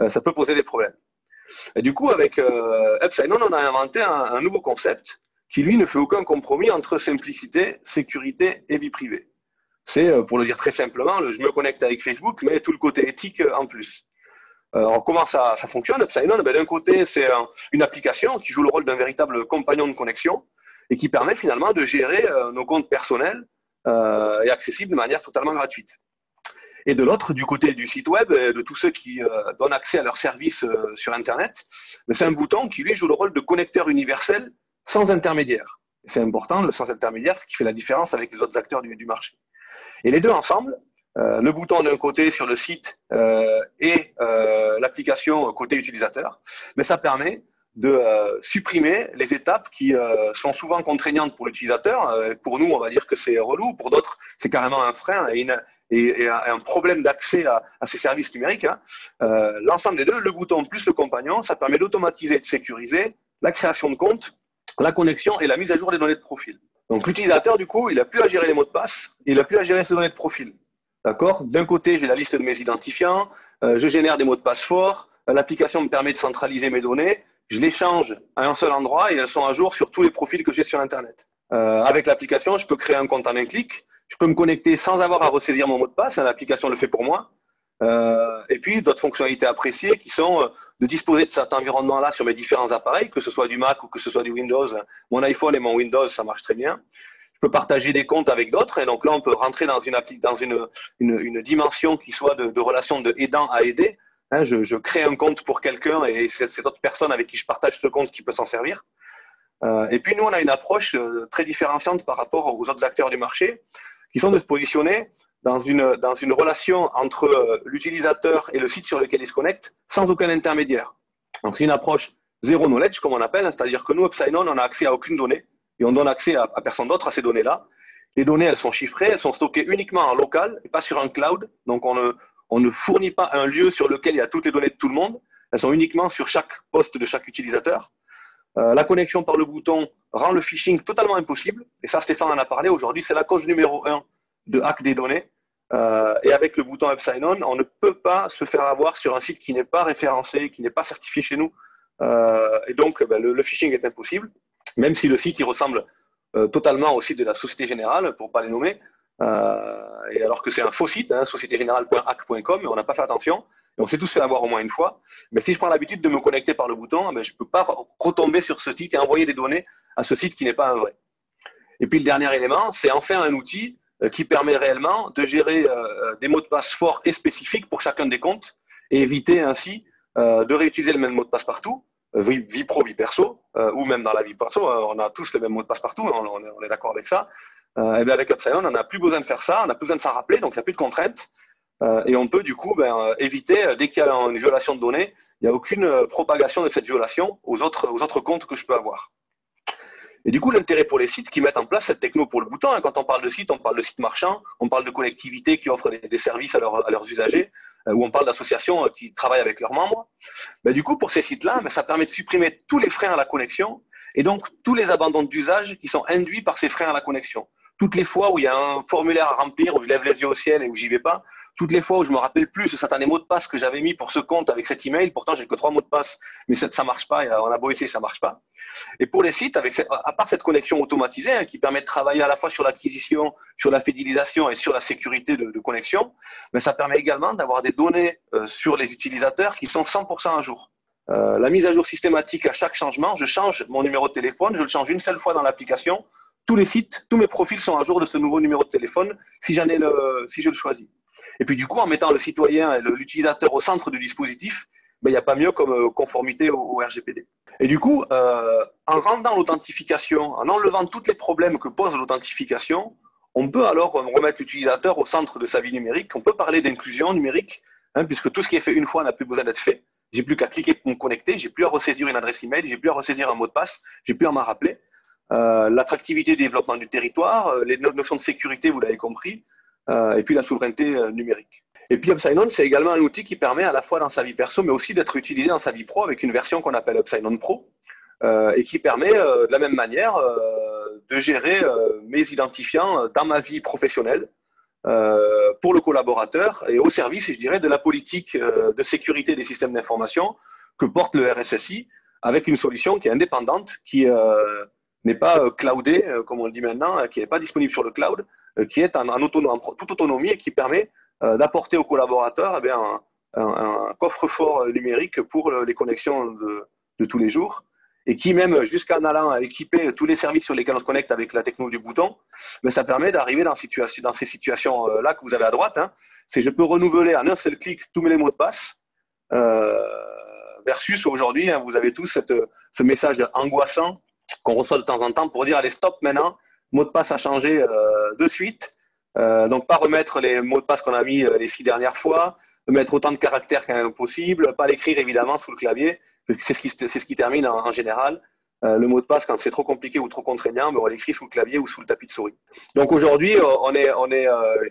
ça peut poser des problèmes. Et du coup, avec UpSign-On, on a inventé un nouveau concept qui, lui, ne fait aucun compromis entre simplicité, sécurité et vie privée. C'est, pour le dire très simplement, je me connecte avec Facebook, mais tout le côté éthique en plus. Alors, comment ça fonctionne, UpSign-On ? D'un côté, c'est une application qui joue le rôle d'un véritable compagnon de connexion et qui permet finalement de gérer nos comptes personnels et accessibles de manière totalement gratuite. Et de l'autre, du côté du site web, de tous ceux qui donnent accès à leurs services sur Internet, c'est un bouton qui, lui, joue le rôle de connecteur universel sans intermédiaire. C'est important, le sans intermédiaire, ce qui fait la différence avec les autres acteurs du marché. Et les deux ensemble, le bouton d'un côté sur le site et l'application côté utilisateur, mais ça permet de supprimer les étapes qui sont souvent contraignantes pour l'utilisateur. Pour nous, on va dire que c'est relou. Pour d'autres, c'est carrément un frein et un problème d'accès à ces services numériques. Hein. L'ensemble des deux, le bouton plus le compagnon, ça permet d'automatiser et de sécuriser la création de compte, la connexion et la mise à jour des données de profil. Donc l'utilisateur, du coup, il n'a plus à gérer les mots de passe, il n'a plus à gérer ses données de profil. D'accord ? D'un côté, j'ai la liste de mes identifiants, je génère des mots de passe forts, l'application me permet de centraliser mes données, je les change à un seul endroit et elles sont à jour sur tous les profils que j'ai sur Internet. Avec l'application, je peux créer un compte en un clic, je peux me connecter sans avoir à ressaisir mon mot de passe, l'application le fait pour moi. Et puis, d'autres fonctionnalités appréciées qui sont de disposer de cet environnement-là sur mes différents appareils, que ce soit du Mac ou que ce soit du Windows. Mon iPhone et mon Windows, ça marche très bien. Je peux partager des comptes avec d'autres et donc là, on peut rentrer dans une dimension qui soit de relation de aidant à aider. Hein, je crée un compte pour quelqu'un et c'est cette autre personne avec qui je partage ce compte qui peut s'en servir. Et puis nous, on a une approche très différenciante par rapport aux autres acteurs du marché, qui sont de se positionner dans une relation entre l'utilisateur et le site sur lequel il se connecte, sans aucun intermédiaire. Donc c'est une approche zéro knowledge, comme on appelle, c'est-à-dire que nous, Upsign-On, on n'a accès à aucune donnée, et on donne accès à personne d'autre à ces données-là. Les données, elles sont chiffrées, elles sont stockées uniquement en local, et pas sur un cloud, donc on ne fournit pas un lieu sur lequel il y a toutes les données de tout le monde, elles sont uniquement sur chaque poste de chaque utilisateur. La connexion par le bouton rend le phishing totalement impossible. Et ça, Stéphane en a parlé aujourd'hui. C'est la cause numéro 1 de hack des données. Et avec le bouton Upsign-On, on ne peut pas se faire avoir sur un site qui n'est pas référencé, qui n'est pas certifié chez nous. Et donc, le phishing est impossible, même si le site il ressemble totalement au site de la Société Générale, pour ne pas les nommer. Et alors que c'est un faux site, hein, sociétégénérale.hack.com, mais on n'a pas fait attention. Et on s'est tous fait avoir au moins une fois. Mais si je prends l'habitude de me connecter par le bouton, je ne peux pas retomber sur ce site et envoyer des données à ce site qui n'est pas un vrai. Et puis le dernier élément, c'est enfin un outil qui permet réellement de gérer des mots de passe forts et spécifiques pour chacun des comptes et éviter ainsi de réutiliser le même mot de passe partout, vie pro, vie perso, ou même dans la vie perso, on a tous le même mot de passe partout, on est d'accord avec ça. Et bien avec Upsign-On, on n'a plus besoin de faire ça, on n'a plus besoin de s'en rappeler, donc il n'y a plus de contraintes. Et on peut du coup éviter, dès qu'il y a une violation de données, il n'y a aucune propagation de cette violation aux autres comptes que je peux avoir. Et du coup, l'intérêt pour les sites qui mettent en place cette techno pour le bouton, hein, quand on parle de site, on parle de site marchand, on parle de collectivités qui offrent des services à leurs usagers, ou on parle d'associations qui travaillent avec leurs membres. Du coup, pour ces sites-là, ça permet de supprimer tous les freins à la connexion et donc tous les abandons d'usage qui sont induits par ces freins à la connexion. Toutes les fois où il y a un formulaire à remplir, où je lève les yeux au ciel et où j'y vais pas, toutes les fois où je me rappelle plus ce satané mot de passe que j'avais mis pour ce compte avec cet email, pourtant j'ai que 3 mots de passe, mais ça marche pas, on a beau essayer, ça marche pas. Et pour les sites, à part cette connexion automatisée, hein, qui permet de travailler à la fois sur l'acquisition, sur la fidélisation et sur la sécurité de connexion, ça permet également d'avoir des données sur les utilisateurs qui sont 100% à jour. La mise à jour systématique à chaque changement, je change mon numéro de téléphone, je le change une seule fois dans l'application, tous les sites, tous mes profils sont à jour de ce nouveau numéro de téléphone si je le choisis. Et puis du coup, en mettant le citoyen et l'utilisateur au centre du dispositif, il n'y a pas mieux comme conformité au RGPD. Et du coup, en rendant l'authentification, en enlevant tous les problèmes que pose l'authentification, on peut alors remettre l'utilisateur au centre de sa vie numérique. On peut parler d'inclusion numérique, hein, puisque tout ce qui est fait une fois n'a plus besoin d'être fait. J'ai plus qu'à cliquer pour me connecter, j'ai plus à ressaisir une adresse email, j'ai plus à ressaisir un mot de passe, j'ai plus à m'en rappeler. L'attractivité du développement du territoire, les notions de sécurité, vous l'avez compris, et puis la souveraineté numérique. Et puis Upsign-On, c'est également un outil qui permet à la fois dans sa vie perso, mais aussi d'être utilisé dans sa vie pro avec une version qu'on appelle Upsign-On Pro, et qui permet de la même manière de gérer mes identifiants dans ma vie professionnelle pour le collaborateur et au service, je dirais, de la politique de sécurité des systèmes d'information que porte le RSSI avec une solution qui est indépendante, qui n'est pas cloudée, comme on le dit maintenant, qui n'est pas disponible sur le cloud, qui est en toute autonomie et qui permet d'apporter aux collaborateurs un coffre-fort numérique pour les connexions de tous les jours et qui même jusqu'en allant équiper tous les services sur lesquels on se connecte avec la techno du bouton, ça permet d'arriver dans ces situations-là que vous avez à droite. Hein. C'est je peux renouveler en un seul clic tous les mots de passe versus aujourd'hui, hein, vous avez tous ce message angoissant qu'on reçoit de temps en temps pour dire allez stop maintenant, mot de passe à changer de suite. Donc pas remettre les mots de passe qu'on a mis les 6 dernières fois, mettre autant de caractères qu'impossible, pas l'écrire évidemment sous le clavier, c'est ce qui termine en général. Le mot de passe, quand c'est trop compliqué ou trop contraignant, on l'écrit sous le clavier ou sous le tapis de souris. Donc aujourd'hui, on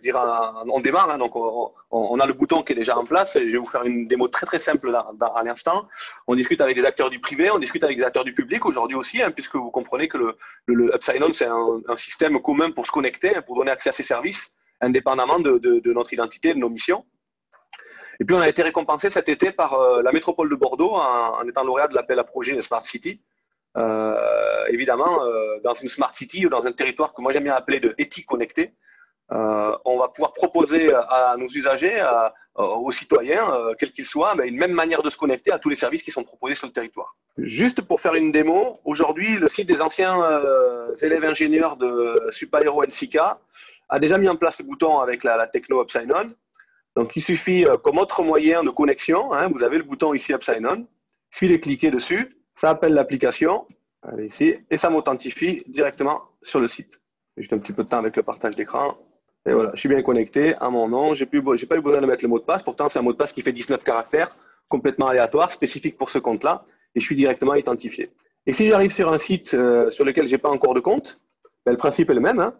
démarre, hein, donc on a le bouton qui est déjà en place. Je vais vous faire une démo très très simple à l'instant. On discute avec des acteurs du privé, on discute avec des acteurs du public aujourd'hui aussi, hein, puisque vous comprenez que le Upsign-On, c'est un système commun pour se connecter, pour donner accès à ces services, indépendamment de notre identité, de nos missions. Et puis on a été récompensé cet été par la métropole de Bordeaux en étant lauréat de l'appel à projet de Smart City. Évidemment, dans une Smart City ou dans un territoire que moi j'aime bien appeler de éthique connectée, on va pouvoir proposer à nos usagers, aux citoyens, quels qu'ils soient, une même manière de se connecter à tous les services qui sont proposés sur le territoire. Juste pour faire une démo, aujourd'hui, le site des anciens élèves ingénieurs de Supaéro NCK a déjà mis en place le bouton avec la techno Upsign-On. Donc, il suffit, comme autre moyen de connexion, hein, vous avez le bouton ici App Sign On. Il suffit de cliquer dessus, ça appelle l'application, allez ici, et ça m'authentifie directement sur le site. Juste un petit peu de temps avec le partage d'écran. Et voilà, je suis bien connecté à mon nom. J'ai pas eu besoin de mettre le mot de passe. Pourtant, c'est un mot de passe qui fait 19 caractères, complètement aléatoire, spécifique pour ce compte-là. Et je suis directement identifié. Et si j'arrive sur un site sur lequel je n'ai pas encore de compte, ben, le principe est le même. Hein.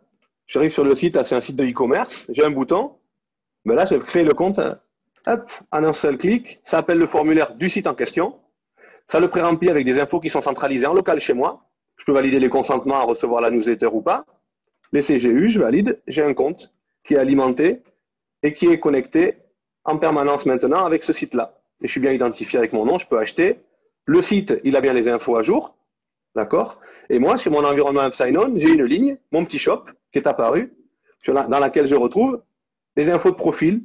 J'arrive sur le site, c'est un site de e-commerce, j'ai un bouton. Ben là, je vais créer le compte. Hop, en un seul clic, ça appelle le formulaire du site en question. Ça le pré-remplit avec des infos qui sont centralisées en local chez moi. Je peux valider les consentements à recevoir la newsletter ou pas. Les CGU, je valide, j'ai un compte qui est alimenté et qui est connecté en permanence maintenant avec ce site-là. Et je suis bien identifié avec mon nom, je peux acheter. Le site, il a bien les infos à jour, d'accord? Et moi, sur mon environnement App Sign On, j'ai une ligne, mon petit shop, qui est apparu, dans laquelle je retrouve les infos de profil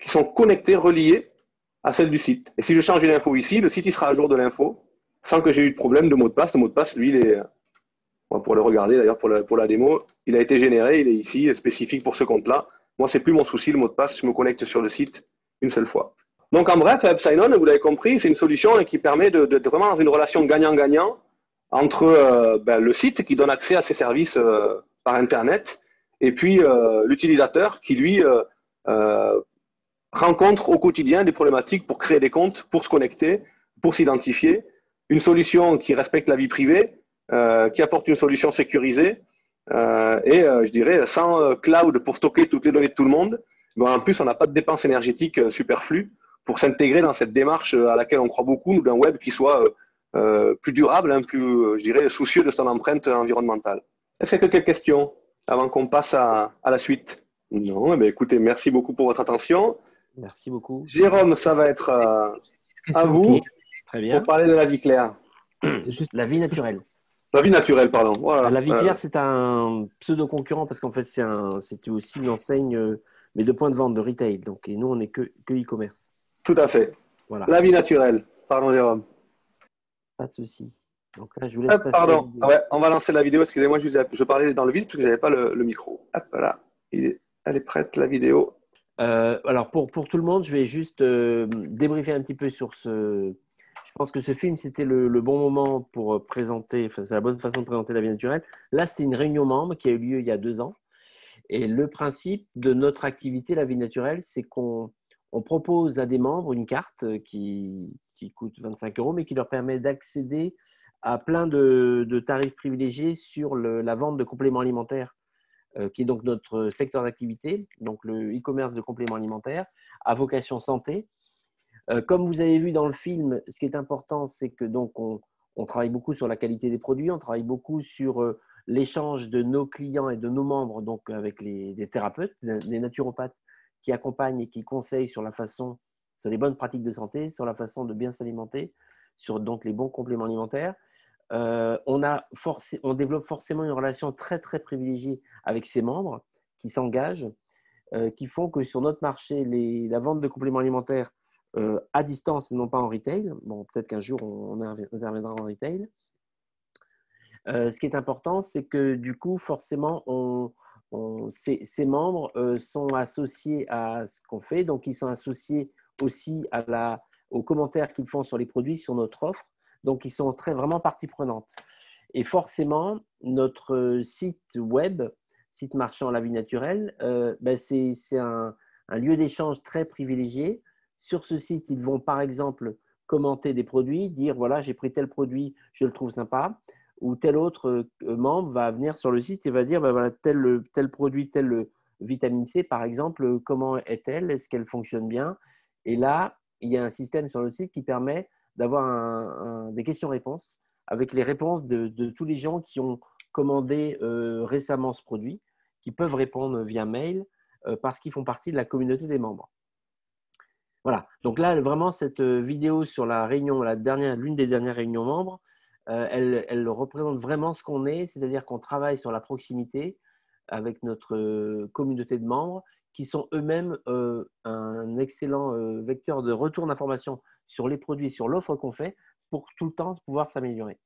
qui sont connectées, reliées à celle du site. Et si je change une info ici, le site il sera à jour de l'info, sans que j'ai eu de problème de mot de passe. Le mot de passe, lui, il est, pour le regarder d'ailleurs pour la démo, il a été généré, il est ici, spécifique pour ce compte-là. Moi, c'est plus mon souci, le mot de passe, je me connecte sur le site une seule fois. Donc, en bref, App Sign On, vous l'avez compris, c'est une solution qui permet d'être vraiment dans une relation gagnant-gagnant entre le site qui donne accès à ses services par Internet et puis l'utilisateur qui, lui, rencontre au quotidien des problématiques pour créer des comptes, pour se connecter, pour s'identifier. Une solution qui respecte la vie privée, qui apporte une solution sécurisée je dirais sans cloud pour stocker toutes les données de tout le monde. Mais en plus, on n'a pas de dépenses énergétiques superflues pour s'intégrer dans cette démarche à laquelle on croit beaucoup, nous, d'un web qui soit plus durable, hein, plus, je dirais, soucieux de son empreinte environnementale. Est-ce qu'il y a quelques questions avant qu'on passe à la suite? Non, eh bien, écoutez, merci beaucoup pour votre attention. Merci beaucoup. Jérôme, ça va être à vous. Okay. Très bien. Pour parler de la vie claire. La vie naturelle. La vie naturelle, pardon. Voilà. La vie claire, c'est un pseudo-concurrent parce qu'en fait, c'est aussi une enseigne, mais de points de vente, de retail. Donc, et nous, on n'est que e-commerce. Tout à fait. Voilà. La vie naturelle. Pardon, Jérôme. Pas de souci. Donc là, je vous laisse passer. Pardon. Ouais, on va lancer la vidéo. Excusez-moi, je parlais dans le vide parce que je n'avais pas le micro. Hop, voilà. Elle est prête, la vidéo. Alors, pour tout le monde, je vais juste débriefer un petit peu sur ce. Je pense que ce film, c'était le bon moment pour présenter, enfin, c'est la bonne façon de présenter la vie naturelle. Là, c'est une réunion membre qui a eu lieu il y a 2 ans. Et le principe de notre activité, la vie naturelle, c'est qu'on propose à des membres une carte qui coûte 25 €, mais qui leur permet d'accéder à plein de tarifs privilégiés sur la vente de compléments alimentaires, qui est donc notre secteur d'activité, donc le e-commerce de compléments alimentaires à vocation santé. Comme vous avez vu dans le film, ce qui est important, c'est que donc on travaille beaucoup sur la qualité des produits, on travaille beaucoup sur l'échange de nos clients et de nos membres, donc avec des thérapeutes, des naturopathes qui accompagnent et qui conseillent sur les bonnes pratiques de santé, sur la façon de bien s'alimenter, sur donc les bons compléments alimentaires. On développe forcément une relation très très privilégiée avec ses membres qui s'engagent, qui font que sur notre marché, la vente de compléments alimentaires à distance et non pas en retail. Bon, peut-être qu'un jour, on interviendra en retail. Ce qui est important, c'est que du coup, forcément, ces membres sont associés à ce qu'on fait. Donc, ils sont associés aussi aux commentaires qu'ils font sur les produits, sur notre offre. Donc, ils sont vraiment partie prenante. Et forcément, notre site web, site marchand La Vie Naturelle, c'est un lieu d'échange très privilégié. Sur ce site, ils vont par exemple commenter des produits, dire voilà, j'ai pris tel produit, je le trouve sympa, ou tel autre membre va venir sur le site et va dire voilà, tel produit, telle vitamine C par exemple, comment est-elle, est-ce qu'elle fonctionne bien? Et là, il y a un système sur le site qui permet d'avoir des questions-réponses avec les réponses de tous les gens qui ont commandé récemment ce produit, qui peuvent répondre via mail parce qu'ils font partie de la communauté des membres. Voilà, donc là, vraiment, cette vidéo sur la réunion, l'une des dernières réunions membres, elle représente vraiment ce qu'on est, c'est-à-dire qu'on travaille sur la proximité avec notre communauté de membres qui sont eux-mêmes un excellent vecteur de retour d'information sur les produits, sur l'offre qu'on fait pour tout le temps pouvoir s'améliorer.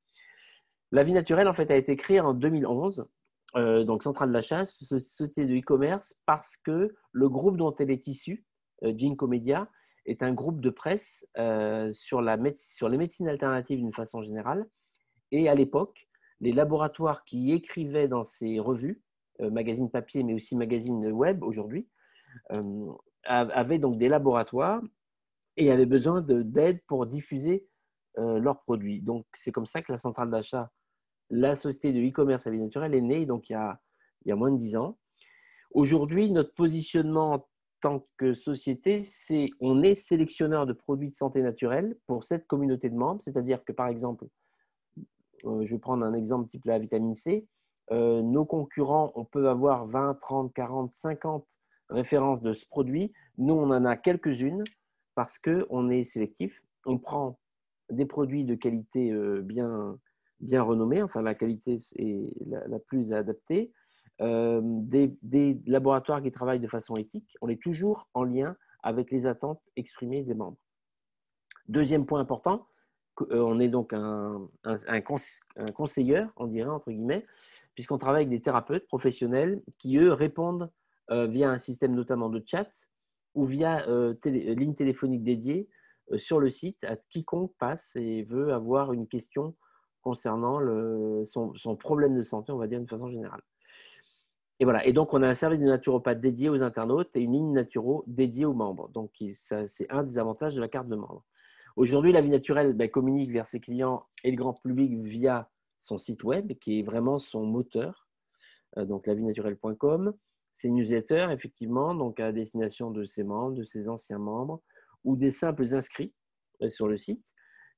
La Vie Naturelle, en fait, a été créée en 2011, donc Centrale de la Chasse, société de e-commerce, parce que le groupe dont elle est issue, Ginkgo Media est un groupe de presse sur les médecines alternatives d'une façon générale. Et à l'époque, les laboratoires qui écrivaient dans ces revues, magazines papier, mais aussi magazines web aujourd'hui, avaient donc des laboratoires et avaient besoin d'aide pour diffuser leurs produits. Donc, c'est comme ça que la centrale d'achat, la société de e-commerce à vie naturelle, est née, donc il y a moins de 10 ans. Aujourd'hui, notre positionnement en tant que société, c'est on est sélectionneur de produits de santé naturelle pour cette communauté de membres, c'est-à-dire que, par exemple, je vais prendre un exemple type la vitamine C, nos concurrents, on peut avoir 20, 30, 40, 50 références de ce produit. Nous, on en a quelques-unes parce qu'on est sélectif. On prend des produits de qualité bien renommée, enfin la qualité est la plus adaptée, des laboratoires qui travaillent de façon éthique, on est toujours en lien avec les attentes exprimées des membres. Deuxième point important, on est donc un conseilleur, on dirait, entre guillemets, puisqu'on travaille avec des thérapeutes professionnels qui, eux, répondent via un système notamment de chat ou via ligne téléphonique dédiée sur le site à quiconque passe et veut avoir une question concernant son problème de santé, on va dire d'une façon générale. Et voilà. Et donc, on a un service de naturopathe dédié aux internautes et une ligne naturo dédiée aux membres. Donc, c'est un des avantages de la carte de membre. Aujourd'hui, La Vie Naturelle communique vers ses clients et le grand public via son site web, qui est vraiment son moteur, donc lavienaturelle.com. Ses newsletters, effectivement, donc à destination de ses membres, de ses anciens membres, ou des simples inscrits sur le site.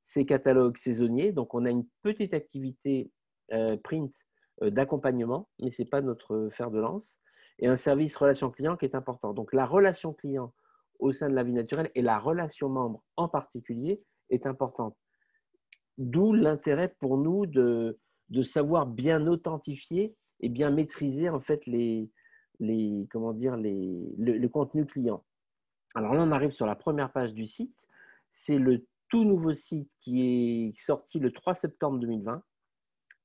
Ses catalogues saisonniers, donc on a une petite activité print d'accompagnement, mais ce n'est pas notre fer de lance, et un service relation client qui est important. Donc la relation client au sein de La Vie Naturelle et la relation membre en particulier est importante. D'où l'intérêt pour nous de savoir bien authentifier et bien maîtriser en fait le contenu client. Alors là, on arrive sur la première page du site. C'est le tout nouveau site qui est sorti le 3 septembre 2020.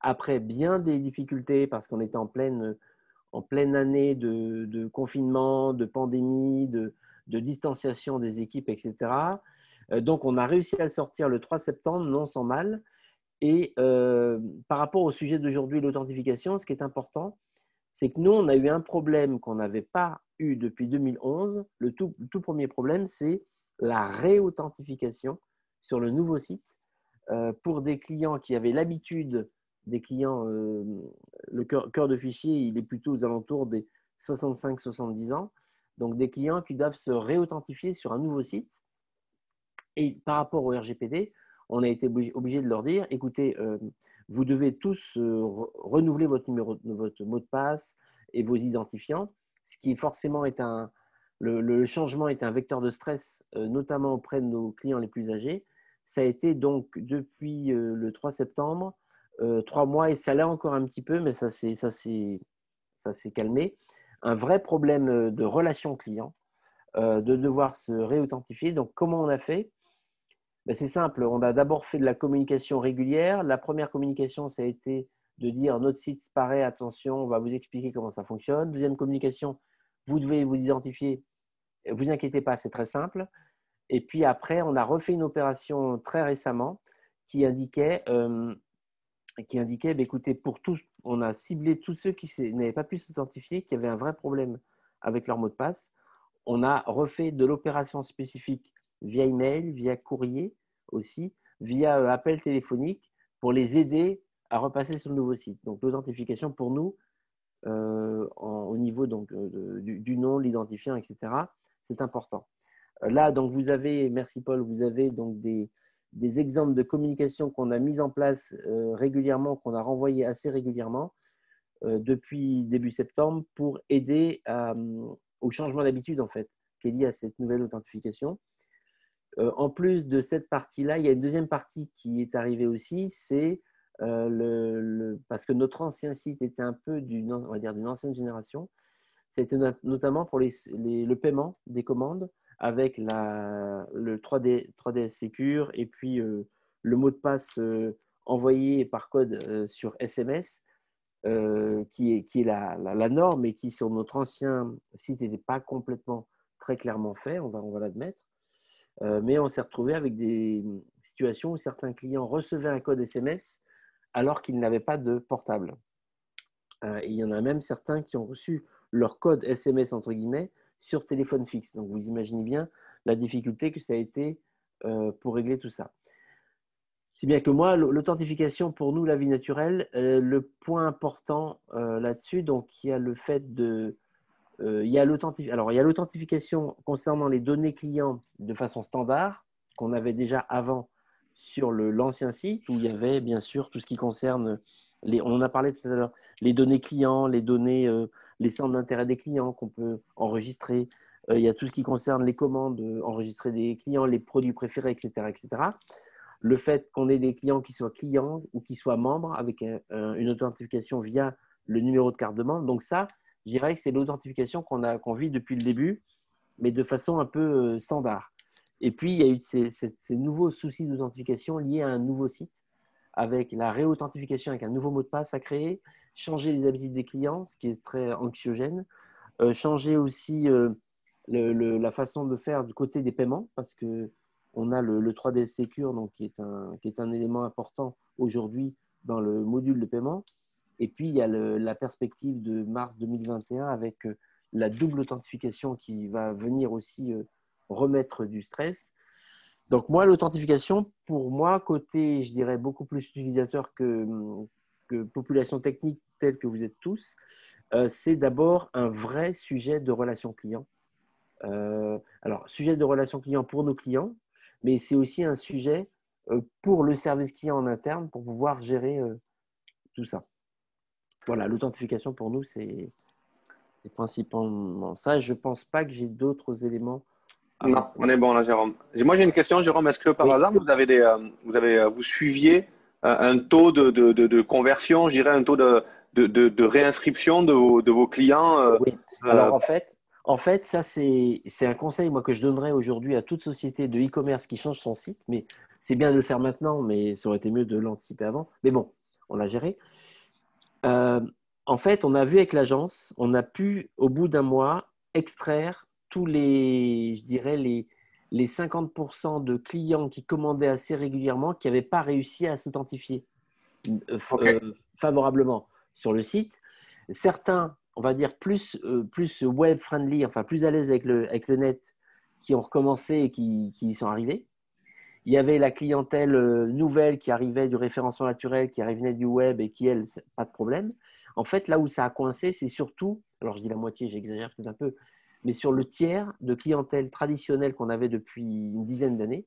Après bien des difficultés parce qu'on était en pleine année de confinement, de pandémie, de distanciation des équipes, etc. Donc, on a réussi à le sortir le 3 septembre, non sans mal. Et par rapport au sujet d'aujourd'hui, l'authentification, ce qui est important, c'est que nous, on a eu un problème qu'on n'avait pas eu depuis 2011. Le tout premier problème, c'est la réauthentification sur le nouveau site pour des clients qui avaient l'habitude, des clients, le cœur de fichier, il est plutôt aux alentours des 65-70 ans. Donc, des clients qui doivent se réauthentifier sur un nouveau site. Et par rapport au RGPD, on a été obligé de leur dire, écoutez, vous devez tous renouveler votre mot de passe et vos identifiants, ce qui forcément est le changement est un vecteur de stress, notamment auprès de nos clients les plus âgés. Ça a été donc depuis le 3 septembre, 3 mois, et ça l'est encore un petit peu, mais ça s'est calmé. Un vrai problème de relation client, de devoir se réauthentifier. Donc, comment on a fait ? C'est simple, on a d'abord fait de la communication régulière. La première communication, ça a été de dire notre site paraît, attention, on va vous expliquer comment ça fonctionne. Deuxième communication, vous devez vous identifier. Ne vous inquiétez pas, c'est très simple. Et puis après, on a refait une opération très récemment qui indiquait, écoutez, pour tous, on a ciblé tous ceux qui n'avaient pas pu s'authentifier, qui avaient un vrai problème avec leur mot de passe. On a refait de l'opération spécifique via email, via courrier aussi, via appel téléphonique pour les aider à repasser sur le nouveau site. Donc l'authentification pour nous, au niveau donc, du nom, l'identifiant, etc., c'est important. Là, donc vous avez, merci Paul, vous avez donc des exemples de communication qu'on a mis en place régulièrement, qu'on a renvoyé assez régulièrement depuis début septembre pour aider au changement d'habitude en fait, qui est lié à cette nouvelle authentification. En plus de cette partie-là, il y a une deuxième partie qui est arrivée aussi, c'est parce que notre ancien site était un peu d'une ancienne génération, c'était notamment pour le paiement des commandes avec le 3DS Secure et puis le mot de passe envoyé par code sur SMS qui est la norme et qui sur notre ancien site n'était pas complètement très clairement fait, on va l'admettre. Mais on s'est retrouvé avec des situations où certains clients recevaient un code SMS alors qu'ils n'avaient pas de portable. Il y en a même certains qui ont reçu leur code SMS, entre guillemets, sur téléphone fixe. Donc, vous imaginez bien la difficulté que ça a été pour régler tout ça. Si bien que moi, l'authentification pour nous, la vie naturelle, le point important là-dessus, donc il y a le fait de… il y a l'authentification concernant les données clients de façon standard, qu'on avait déjà avant sur l'ancien site, où il y avait bien sûr tout ce qui concerne, on en a parlé tout à l'heure, les données clients, les données, les centres d'intérêt des clients qu'on peut enregistrer. Il y a tout ce qui concerne les commandes, enregistrer des clients, les produits préférés, etc., etc. Le fait qu'on ait des clients qui soient clients ou qui soient membres avec une authentification via le numéro de carte de membre. Donc ça, je dirais que c'est l'authentification qu'on vit depuis le début, mais de façon un peu standard. Et puis, il y a eu ces nouveaux soucis d'authentification liés à un nouveau site, avec la réauthentification avec un nouveau mot de passe à créer, changer les habitudes des clients, ce qui est très anxiogène, changer aussi la façon de faire du côté des paiements, parce qu'on a le 3D Secure, donc, qui est un élément important aujourd'hui dans le module de paiement. Et puis, il y a la perspective de mars 2021 avec la double authentification qui va venir aussi remettre du stress. Donc, moi, l'authentification, pour moi, côté, je dirais, beaucoup plus utilisateur que population technique telle que vous êtes tous, c'est d'abord un vrai sujet de relation client. Alors, sujet de relation client pour nos clients, mais c'est aussi un sujet pour le service client en interne pour pouvoir gérer tout ça. Voilà, l'authentification pour nous, c'est principalement ça. Je ne pense pas que j'ai d'autres éléments. Non, on est bon là, Jérôme. Moi, j'ai une question, Jérôme. Est-ce que par hasard, vous suiviez un taux de conversion, je dirais un taux de réinscription de vos clients Oui. Alors, en fait, ça, c'est un conseil moi, que je donnerais aujourd'hui à toute société de e-commerce qui change son site. Mais c'est bien de le faire maintenant, mais ça aurait été mieux de l'anticiper avant. Mais bon, on l'a géré. En fait, on a vu avec l'agence, on a pu, au bout d'un mois, extraire tous je dirais, les 50% de clients qui commandaient assez régulièrement, qui n'avaient pas réussi à s'authentifier favorablement sur le site. Certains, on va dire, plus web-friendly, enfin plus à l'aise avec le net, qui ont recommencé et qui y sont arrivés. Il y avait la clientèle nouvelle qui arrivait du référencement naturel, qui arrivait du web et qui, elle, pas de problème. En fait, là où ça a coincé, c'est surtout, alors je dis la moitié, j'exagère peut-être un peu, mais sur le tiers de clientèle traditionnelle qu'on avait depuis une dizaine d'années,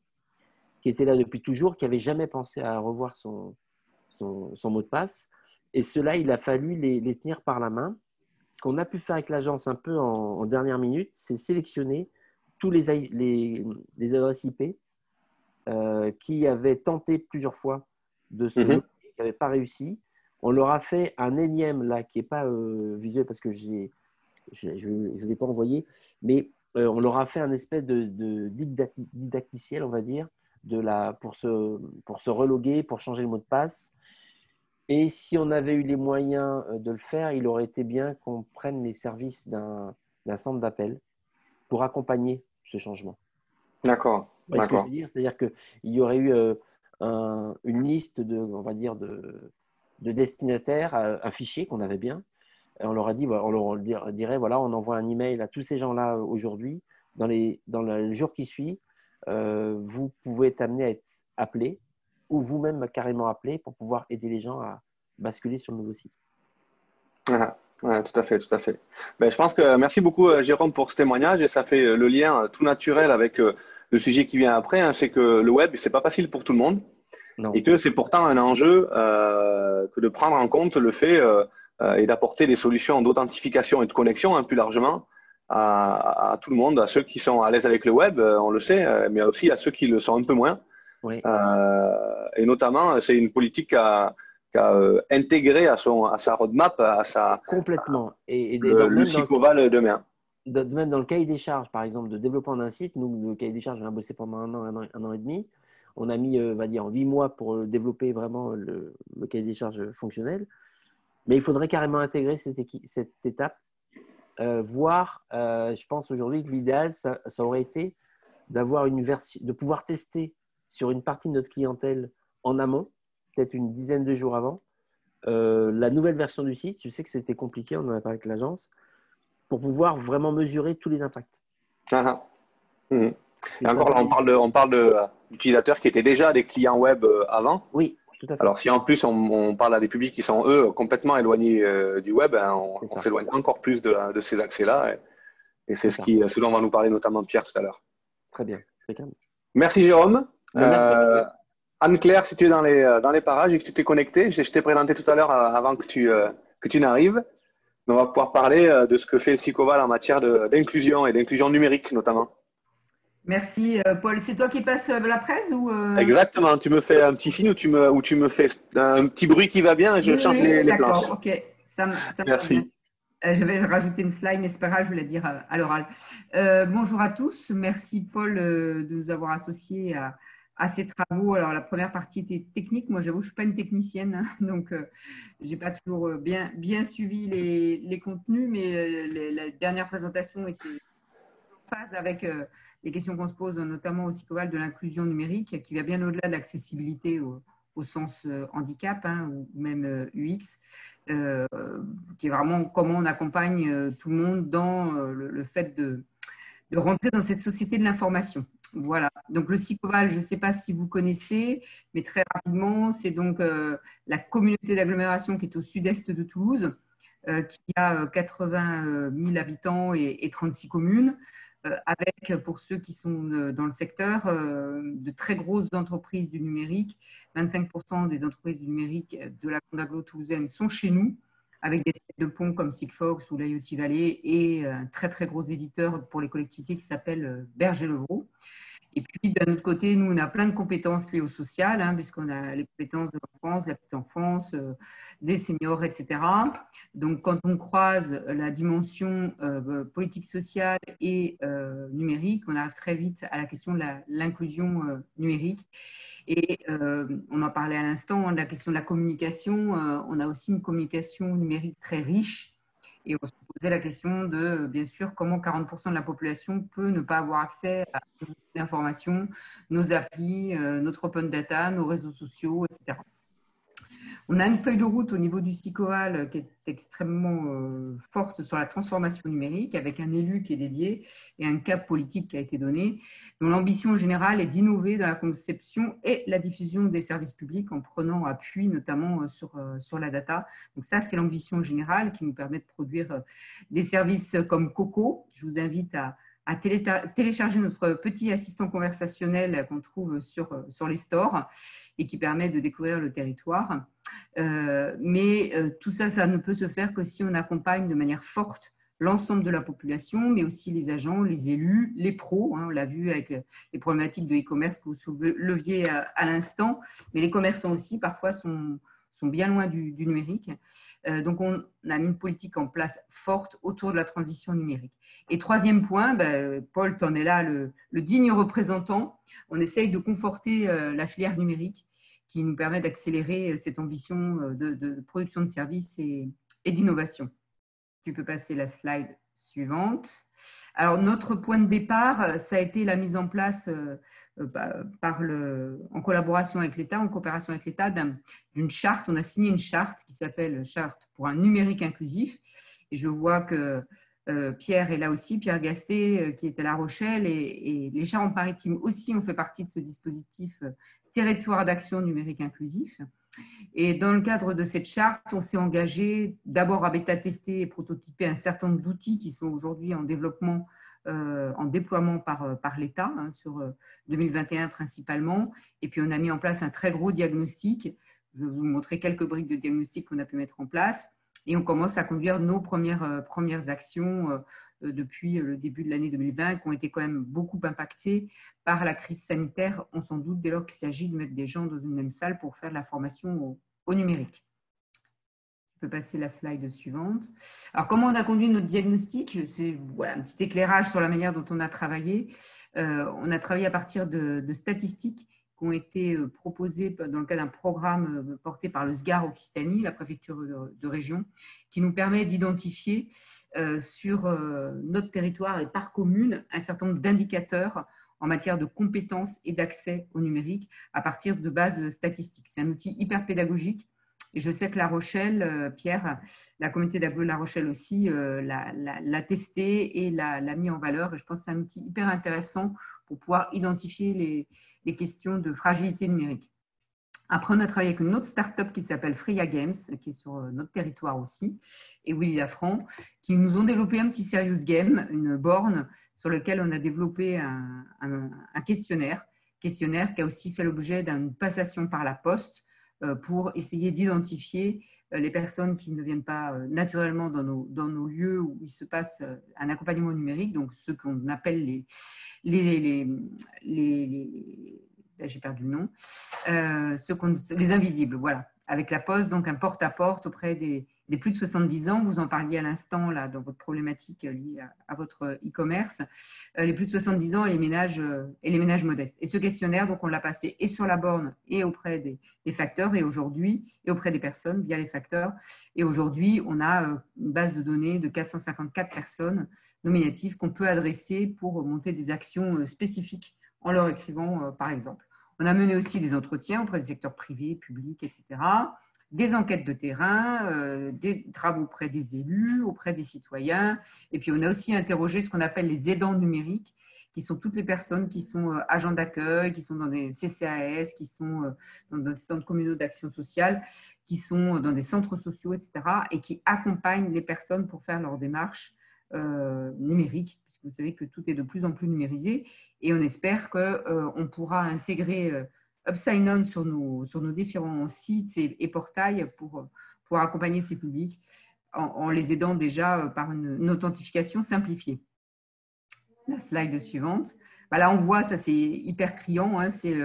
qui était là depuis toujours, qui n'avait jamais pensé à revoir son mot de passe. Et cela, il a fallu les tenir par la main. Ce qu'on a pu faire avec l'agence un peu en dernière minute, c'est sélectionner tous les adresses IP qui avaient tenté plusieurs fois de se loguer, qui n'avaient pas réussi. On leur a fait un énième, là, qui n'est pas visuel parce que je ne l'ai pas envoyé, mais on leur a fait un espèce de didacticiel, on va dire, pour se reloguer, pour changer le mot de passe. Et si on avait eu les moyens de le faire, il aurait été bien qu'on prenne les services d'un centre d'appel pour accompagner ce changement. D'accord. Vous voyez ce que je veux dire? C'est-à-dire qu'il y aurait eu une liste on va dire, de destinataires, un fichier qu'on avait bien. Et on leur a dit, on leur dirait, voilà, on envoie un email à tous ces gens-là aujourd'hui. Dans le jour qui suit, vous pouvez être amené à être appelé ou vous-même carrément appelé pour pouvoir aider les gens à basculer sur le nouveau site. Ouais, tout à fait, tout à fait. Ben, je pense que merci beaucoup, Jérôme, pour ce témoignage et ça fait le lien tout naturel avec le sujet qui vient après. C'est que le web, c'est pas facile pour tout le monde et que c'est pourtant un enjeu que de prendre en compte le fait et d'apporter des solutions d'authentification et de connexion plus largement à tout le monde, à ceux qui sont à l'aise avec le web, on le sait, mais aussi à ceux qui le sont un peu moins. Oui. Et notamment, c'est une politique qu'a intégré à sa roadmap, complètement. Et le SICOVAL demain. Même dans le cahier des charges, par exemple, de développement d'un site, nous, le cahier des charges, on a bossé pendant un an et demi. On a mis, on va dire, 8 mois pour développer vraiment le cahier des charges fonctionnel. Mais il faudrait carrément intégrer cette étape voire, je pense aujourd'hui que l'idéal, ça aurait été d'avoir une version, de pouvoir tester sur une partie de notre clientèle en amont, peut-être une dizaine de jours avant, la nouvelle version du site. Je sais que c'était compliqué, on en a parlé avec l'agence, pour pouvoir vraiment mesurer tous les impacts. Ah, ah. Mhm. C'est Et encore là, on parle d'utilisateurs qui étaient déjà des clients web avant. Oui, tout à fait. Alors, si en plus on parle à des publics qui sont, eux, complètement éloignés du web, hein, on C'est ça. s'éloigne encore plus de ces accès-là. Et c'est ça. ce dont va nous parler notamment Pierre tout à l'heure. Très bien. Très calme. Merci Jérôme. Merci. Anne-Claire, si tu es dans les parages et que tu t'es connecté, je t'ai présenté tout à l'heure avant que tu n'arrives. On va pouvoir parler de ce que fait le Sicoval en matière d'inclusion et d'inclusion numérique notamment. Merci Paul. C'est toi qui passes la presse ou Exactement. Tu me fais un petit signe ou tu me fais un petit bruit qui va bien et je change les planches. D'accord, ok. Ça me Merci. va bien. Je vais rajouter une slide, mais c'est pas grave, je vais la dire à l'oral. Bonjour à tous. Merci Paul de nous avoir associés à ces travaux. Alors, la première partie était technique. Moi, j'avoue, je ne suis pas une technicienne, hein, donc je n'ai pas toujours bien suivi les contenus, mais la dernière présentation était en phase avec les questions qu'on se pose, notamment au Sicoval de l'inclusion numérique, qui va bien au-delà de l'accessibilité au sens handicap, hein, ou même UX, qui est vraiment comment on accompagne tout le monde dans le fait de rentrer dans cette société de l'information. Voilà. Donc, le Sicoval, je ne sais pas si vous connaissez, mais très rapidement, c'est donc la communauté d'agglomération qui est au sud-est de Toulouse, qui a 80 000 habitants et 36 communes, avec, pour ceux qui sont dans le secteur, de très grosses entreprises du numérique. 25% des entreprises du numérique de la grande agglo toulousaine sont chez nous, avec des têtes de pont comme Sigfox ou l'IoT Valley et un très très gros éditeur pour les collectivités qui s'appelle Berger-Levrault. Et puis, d'un autre côté, nous, on a plein de compétences liées au social, hein, puisqu'on a les compétences de l'enfance, la petite enfance, des seniors, etc. Donc, quand on croise la dimension politique sociale et numérique, on arrive très vite à la question de l'inclusion numérique. Et on en parlait à l'instant, hein, de la question de la communication. On a aussi une communication numérique très riche. Et on se posait la question de, bien sûr, comment 40% de la population peut ne pas avoir accès à l'information, nos applis, notre open data, nos réseaux sociaux, etc. On a une feuille de route au niveau du Sicoval qui est extrêmement forte sur la transformation numérique, avec un élu qui est dédié et un cap politique qui a été donné, dont l'ambition générale est d'innover dans la conception et la diffusion des services publics en prenant appui notamment sur la data. Donc ça, c'est l'ambition générale qui nous permet de produire des services comme Coco. Je vous invite à télécharger notre petit assistant conversationnel qu'on trouve sur les stores et qui permet de découvrir le territoire. Mais tout ça, ça ne peut se faire que si on accompagne de manière forte l'ensemble de la population, mais aussi les agents, les élus, les pros. Hein, on l'a vu avec les problématiques de e-commerce que vous souleviez à l'instant, mais les commerçants aussi, parfois, sont bien loin du numérique. Donc, on a mis une politique en place forte autour de la transition numérique. Et troisième point, Paul, tu en es là, le digne représentant. On essaye de conforter la filière numérique qui nous permet d'accélérer cette ambition de production de services et d'innovation. Tu peux passer la slide suivante. Alors, notre point de départ, ça a été la mise en place en collaboration avec l'État, en coopération avec l'État, d'une charte. On a signé une charte qui s'appelle Charte pour un numérique inclusif. Et je vois que Pierre est là aussi, Pierre Gasté, qui est à La Rochelle, et les Charentes-Maritimes aussi ont fait partie de ce dispositif territoire d'action numérique inclusif. Et dans le cadre de cette charte, on s'est engagé d'abord à bêta-tester et prototyper un certain nombre d'outils qui sont aujourd'hui en développement, en déploiement par l'État, hein, sur 2021 principalement. Et puis, on a mis en place un très gros diagnostic. Je vais vous montrer quelques briques de diagnostic qu'on a pu mettre en place. Et on commence à conduire nos premières actions depuis le début de l'année 2020, qui ont été quand même beaucoup impactées par la crise sanitaire, on s'en doute, dès lors qu'il s'agit de mettre des gens dans une même salle pour faire de la formation au numérique. Je peux passer la slide suivante. Alors, comment on a conduit notre diagnostic? C'est un petit éclairage sur la manière dont on a travaillé. On a travaillé à partir de statistiques qui ont été proposés dans le cadre d'un programme porté par le SGAR Occitanie, la préfecture de région, qui nous permet d'identifier sur notre territoire et par commune un certain nombre d'indicateurs en matière de compétences et d'accès au numérique à partir de bases statistiques. C'est un outil hyper pédagogique. Et je sais que La Rochelle, Pierre, la communauté d'agglo de La Rochelle aussi l'a testé et l'a mis en valeur. Et je pense que c'est un outil hyper intéressant pour pouvoir identifier les questions de fragilité numérique. Après, on a travaillé avec une autre start-up qui s'appelle Freya Games, qui est sur notre territoire aussi, et Willy Lafranc, qui nous ont développé un petit serious game, une borne sur laquelle on a développé un questionnaire qui a aussi fait l'objet d'une passation par la poste pour essayer d'identifier les personnes qui ne viennent pas naturellement dans nos lieux où il se passe un accompagnement numérique, donc ceux qu'on appelle j'ai perdu le nom, les invisibles, voilà, avec la poste, donc un porte-à-porte auprès des plus de 70 ans. Vous en parliez à l'instant là dans votre problématique liée à votre e-commerce, les plus de 70 ans et les ménages modestes. Et ce questionnaire, donc on l'a passé et sur la borne et auprès des facteurs et auprès des personnes via les facteurs. Et aujourd'hui, on a une base de données de 454 personnes nominatives qu'on peut adresser pour monter des actions spécifiques en leur écrivant, par exemple. On a mené aussi des entretiens auprès du secteur privé, public, etc., des enquêtes de terrain, des travaux auprès des élus, auprès des citoyens. Et puis, on a aussi interrogé ce qu'on appelle les aidants numériques, qui sont toutes les personnes qui sont agents d'accueil, qui sont dans des CCAS, qui sont dans des centres communaux d'action sociale, qui sont dans des centres sociaux, etc., et qui accompagnent les personnes pour faire leurs démarches numériques. Vous savez que tout est de plus en plus numérisé et on espère qu'on pourra intégrer Upside Down sur nos différents sites et portails pour accompagner ces publics en les aidant déjà par une authentification simplifiée. La slide suivante. Là, on voit, ça c'est hyper criant, hein, c'est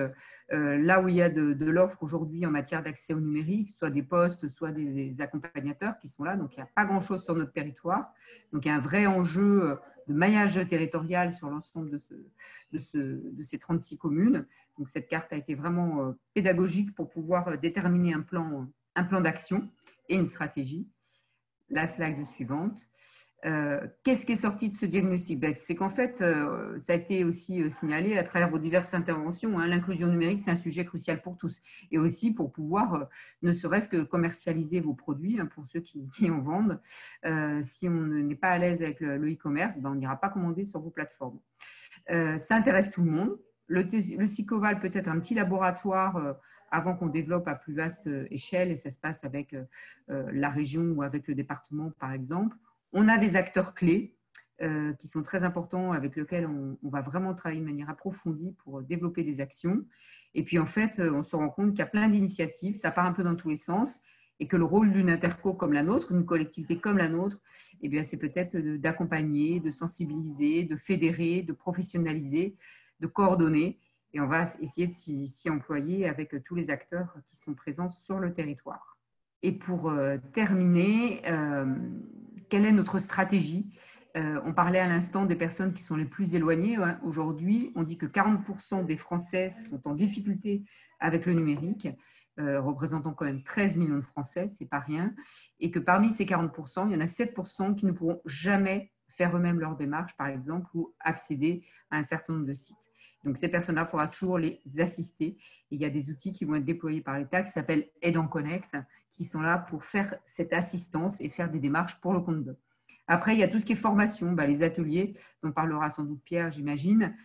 là où il y a de l'offre aujourd'hui en matière d'accès au numérique, soit des postes, soit des accompagnateurs qui sont là. Donc, il n'y a pas grand-chose sur notre territoire. Donc, il y a un vrai enjeu de maillage territorial sur l'ensemble de ces 36 communes. Donc, cette carte a été vraiment pédagogique pour pouvoir déterminer un plan d'action et une stratégie. La slide suivante. Qu'est-ce qui est sorti de ce diagnostic? C'est qu'en fait, ça a été aussi signalé à travers vos diverses interventions. Hein, l'inclusion numérique, c'est un sujet crucial pour tous. Et aussi pour pouvoir, ne serait-ce que commercialiser vos produits, hein, pour ceux qui en vendent. Si on n'est pas à l'aise avec le e-commerce, on n'ira pas commander sur vos plateformes. Ça intéresse tout le monde. Le SICOVAL peut être un petit laboratoire avant qu'on développe à plus vaste échelle, et ça se passe avec la région ou avec le département, par exemple. On a des acteurs clés qui sont très importants, avec lesquels on va vraiment travailler de manière approfondie pour développer des actions. Et puis, en fait, on se rend compte qu'il y a plein d'initiatives, ça part un peu dans tous les sens, et que le rôle d'une interco comme la nôtre, une collectivité comme la nôtre, eh bien, c'est peut-être d'accompagner, de sensibiliser, de fédérer, de professionnaliser, de coordonner. Et on va essayer de s'y employer avec tous les acteurs qui sont présents sur le territoire. Et pour terminer, quelle est notre stratégie? On parlait à l'instant des personnes qui sont les plus éloignées. Hein. Aujourd'hui, on dit que 40% des Français sont en difficulté avec le numérique, représentant quand même 13 millions de Français, c'est pas rien. Et que parmi ces 40%, il y en a 7% qui ne pourront jamais faire eux-mêmes leur démarche, par exemple, ou accéder à un certain nombre de sites. Donc, ces personnes-là, il faudra toujours les assister. Et il y a des outils qui vont être déployés par l'État qui s'appellent Aide en Connect, qui sont là pour faire cette assistance et faire des démarches pour le compte d'eux. Après, il y a tout ce qui est formation, les ateliers, dont parlera sans doute Pierre, j'imagine,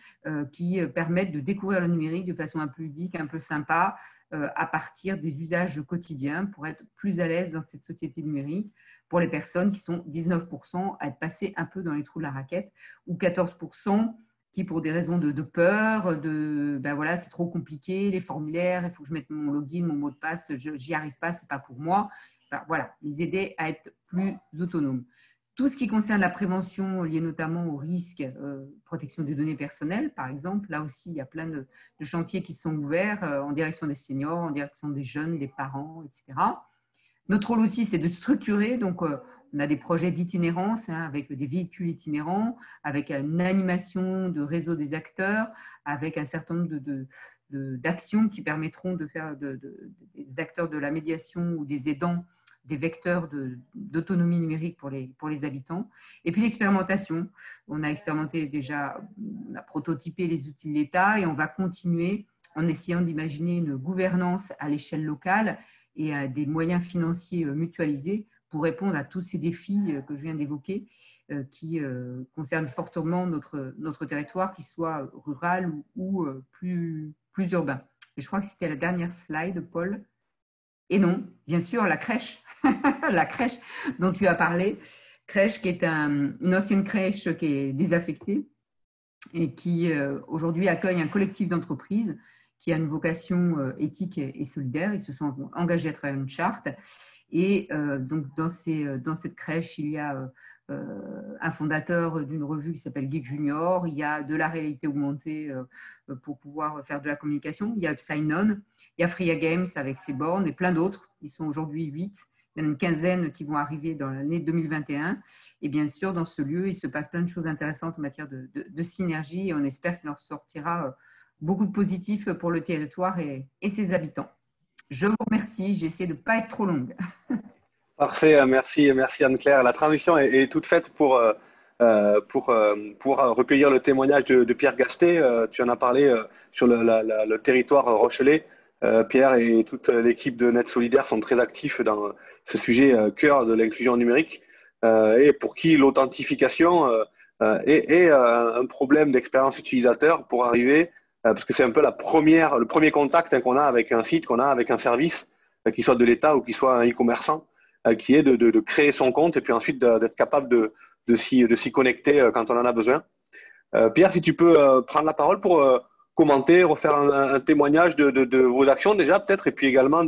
qui permettent de découvrir le numérique de façon un peu ludique, un peu sympa, à partir des usages quotidiens pour être plus à l'aise dans cette société numérique, pour les personnes qui sont 19% à être passées un peu dans les trous de la raquette, ou 14% qui, pour des raisons de peur, voilà, c'est trop compliqué, les formulaires, il faut que je mette mon login, mon mot de passe, j'y arrive pas, c'est pas pour moi. Voilà, les aider à être plus autonomes. Tout ce qui concerne la prévention liée notamment au risque, protection des données personnelles, par exemple, là aussi, il y a plein de chantiers qui sont ouverts en direction des seniors, en direction des jeunes, des parents, etc. Notre rôle aussi, c'est de structurer. Donc, on a des projets d'itinérance avec des véhicules itinérants, avec une animation de réseau des acteurs, avec un certain nombre d'actions qui permettront de faire des acteurs de la médiation ou des aidants des vecteurs d'autonomie numérique pour les habitants. Et puis l'expérimentation. On a expérimenté déjà, on a prototypé les outils de l'État et on va continuer en essayant d'imaginer une gouvernance à l'échelle locale et à des moyens financiers mutualisés pour répondre à tous ces défis que je viens d'évoquer qui concernent fortement notre territoire, qu'il soit rural ou plus urbain. Et je crois que c'était la dernière slide, Paul. Et non, bien sûr, la crèche, la crèche dont tu as parlé, crèche qui est une ancienne crèche qui est désaffectée et qui aujourd'hui accueille un collectif d'entreprises qui a une vocation éthique et solidaire. Ils se sont engagés à travers une charte. Et donc, dans cette crèche, il y a un fondateur d'une revue qui s'appelle Geek Junior. Il y a de la réalité augmentée pour pouvoir faire de la communication. Il y a Upsign-On. Il y a Freya Games avec ses bornes et plein d'autres. Ils sont aujourd'hui 8. Il y en a une quinzaine qui vont arriver dans l'année 2021. Et bien sûr, dans ce lieu, il se passe plein de choses intéressantes en matière de synergie. Et on espère qu'il en sortira beaucoup de positifs pour le territoire et ses habitants. Je vous remercie. J'ai essayé de ne pas être trop longue. Parfait, merci Anne-Claire. La transition est toute faite pour recueillir le témoignage de Pierre Gasté. Tu en as parlé sur le territoire rochelais. Pierre et toute l'équipe de Net Solidaire sont très actifs dans ce sujet cœur de l'inclusion numérique et pour qui l'authentification est un problème d'expérience utilisateur pour arriver, parce que c'est un peu le premier contact qu'on a avec un site, qu'on a avec un service, qu'il soit de l'État ou qu'il soit un e-commerçant, qui est de créer son compte et puis ensuite d'être capable de s'y connecter quand on en a besoin. Pierre, si tu peux prendre la parole pour commenter, refaire un témoignage de vos actions déjà peut-être, et puis également